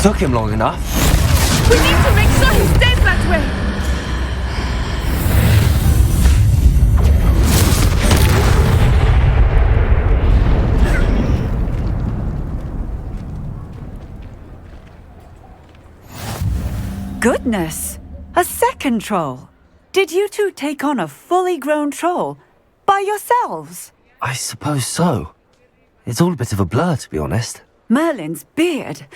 Took him long enough. We need to make sure he stays that way! Goodness! A second troll! Did you two take on a fully grown troll? By yourselves? I suppose so. It's all a bit of a blur, to be honest. Merlin's beard.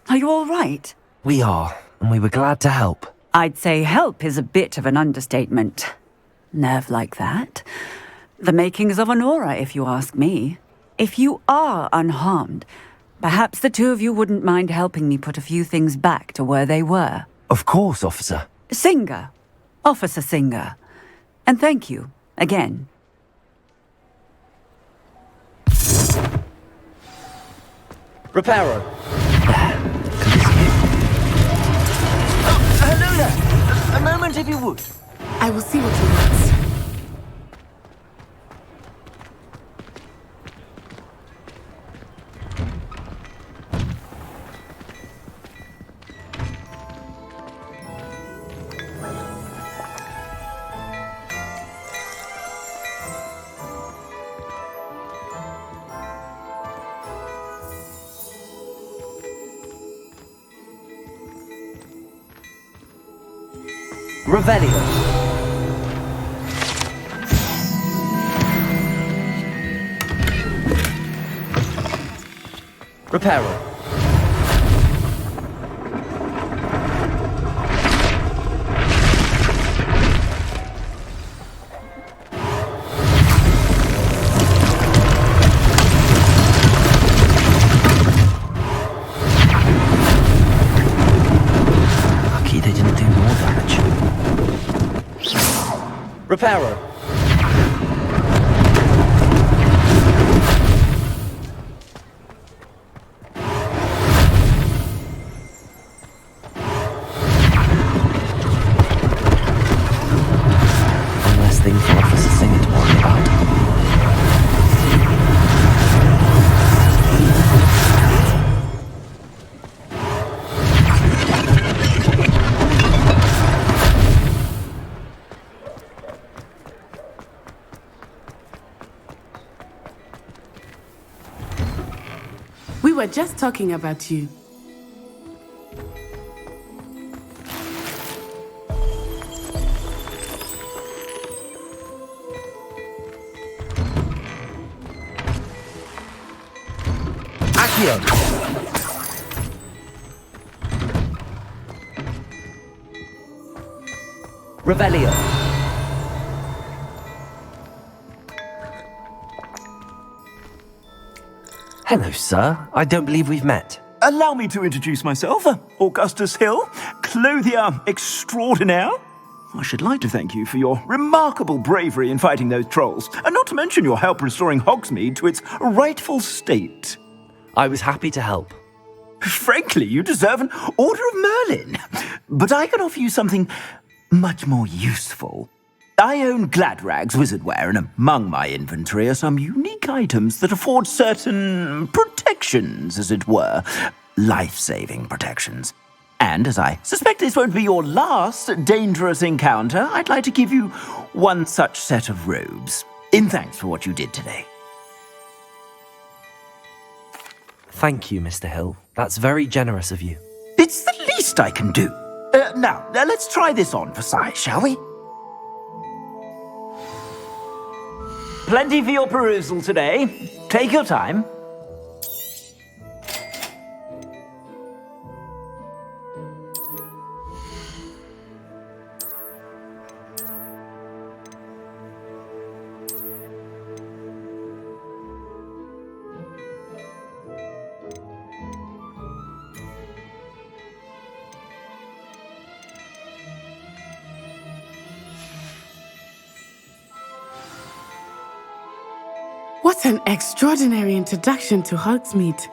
Are you all right? We are, and we were glad to help. I'd say help is a bit of an understatement. Nerve like that. The makings of an aura, if you ask me. If you are unharmed, perhaps the two of you wouldn't mind helping me put a few things back to where they were. Of course, officer. Singer. Officer Singer. And thank you, again. Reparo. Hello there. A moment if you would. I will see what he wants. Revelio. Reparo. Lucky they didn't do more damage. Reparo. One less thing for Officer Singer to worry about. We were just talking about you. Accio! Revelio. Hello, sir. I don't believe we've met. Allow me to introduce myself, Augustus Hill, clothier extraordinaire. I should like to thank you for your remarkable bravery in fighting those trolls, and not to mention your help restoring Hogsmeade to its rightful state. I was happy to help. Frankly, you deserve an Order of Merlin. But I can offer you something much more useful. I own Gladrag's wizardware, and among my inventory are some unique items that afford certain protections, as it were. Life-saving protections. And as I suspect this won't be your last dangerous encounter, I'd like to give you one such set of robes, in thanks for what you did today. Thank you, Mr. Hill. That's very generous of you. It's the least I can do. Now, let's try this on for size, shall we? Plenty for your perusal today. Take your time. What an extraordinary introduction to Hogsmeade.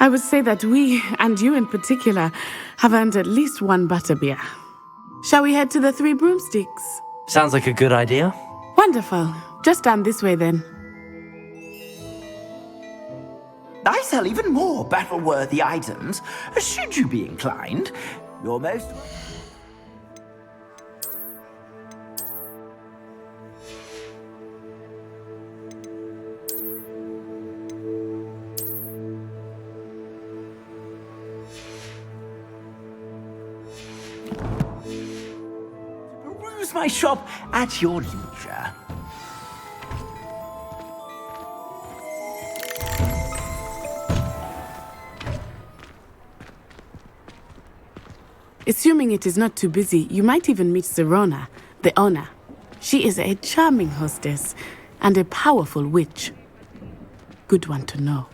I would say that we, and you in particular, have earned at least one butterbeer. Shall we head to the Three Broomsticks? Sounds like a good idea. Wonderful. Just down this way then. I sell even more battle-worthy items, should you be inclined. You're most... Peruse my shop at your leisure. Assuming it is not too busy, you might even meet Serona, the owner. She is a charming hostess and a powerful witch. Good one to know.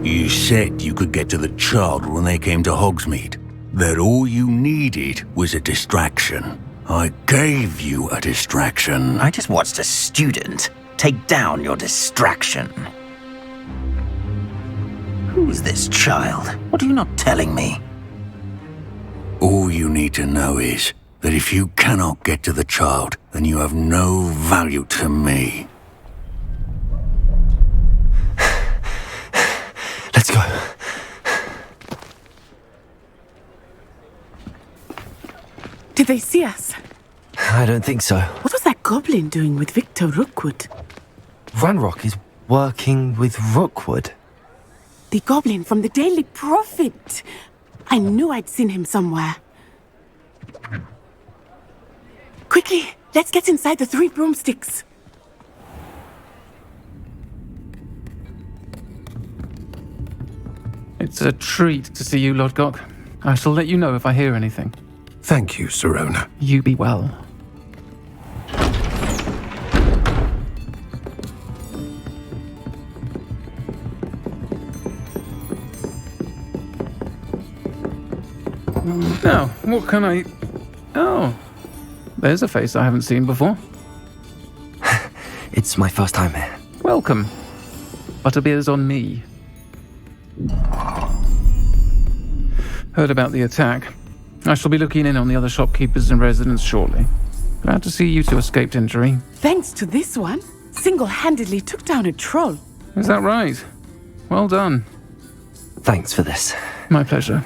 You said you could get to the child when they came to Hogsmeade. That all you needed was a distraction. I gave you a distraction. I just watched a student take down your distraction. Who is this child? What are you not telling me? All you need to know is that if you cannot get to the child, then you have no value to me. Let's go. Did they see us? I don't think so. What was that goblin doing with Victor Rookwood? Ranrock is working with Rookwood. The goblin from the Daily Prophet. I knew I'd seen him somewhere. Quickly, let's get inside the Three Broomsticks. It's a treat to see you, Lodgok. I shall let you know if I hear anything. Thank you, Serona. You be well. Now, what can I... Oh, there's a face I haven't seen before. It's my first time here. Welcome. Butterbeer's on me. Heard about the attack. I shall be looking in on the other shopkeepers and residents shortly. Glad to see you two escaped injury. Thanks to this one, single-handedly took down a troll. Is that right? Well done. Thanks for this. My pleasure.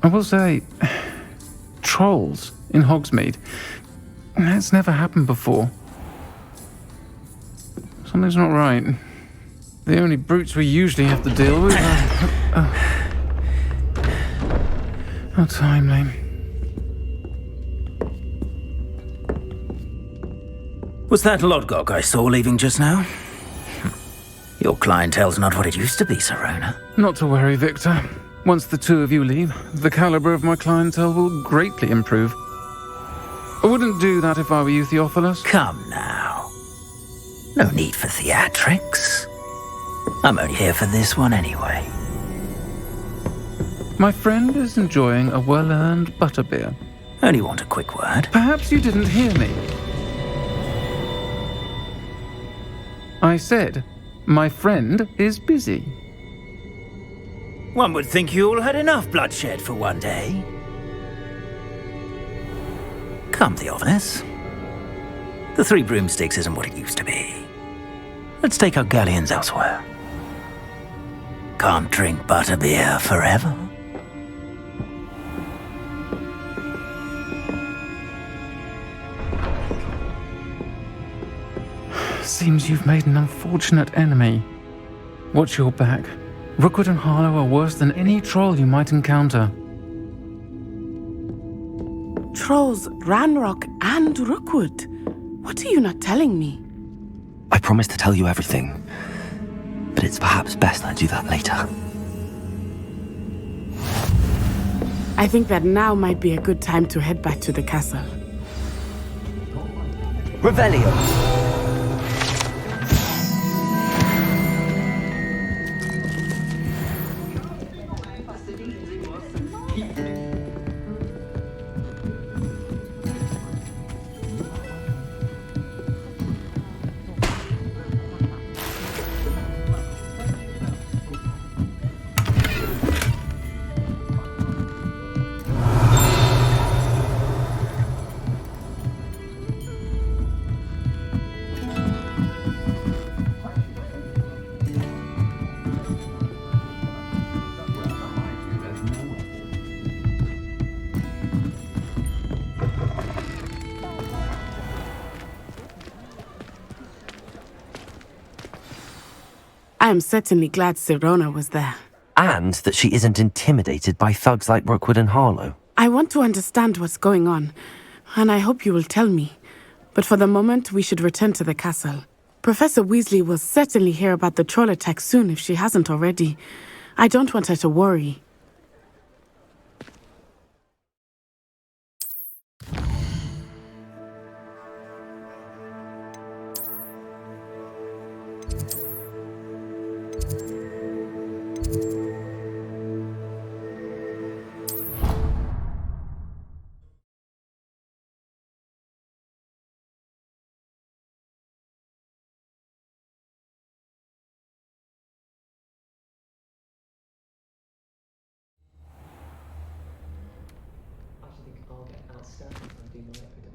I will say, trolls in Hogsmeade. That's never happened before. Something's not right. The only brutes we usually have to deal with are... How timely. Was that Lodgok I saw leaving just now? Your clientele's not what it used to be, Serona. Not to worry, Victor. Once the two of you leave, the caliber of my clientele will greatly improve. I wouldn't do that if I were you, Theophilus. Come now. No need for theatrics. I'm only here for this one anyway. My friend is enjoying a well-earned butterbeer. Only want a quick word. Perhaps you didn't hear me. I said, my friend is busy. One would think you all had enough bloodshed for one day. Come, Theophilus. The Three Broomsticks isn't what it used to be. Let's take our galleons elsewhere. Can't drink butterbeer forever. Seems you've made an unfortunate enemy. Watch your back. Rookwood and Harlow are worse than any troll you might encounter. Trolls, Ranrock, and Rookwood. What are you not telling me? I promised to tell you everything, but it's perhaps best I do that later. I think that now might be a good time to head back to the castle. Revelio. I am certainly glad Serona was there. And that she isn't intimidated by thugs like Rookwood and Harlow. I want to understand what's going on, and I hope you will tell me. But for the moment, we should return to the castle. Professor Weasley will certainly hear about the troll attack soon if she hasn't already. I don't want her to worry. I think I'll get outstanding if I do my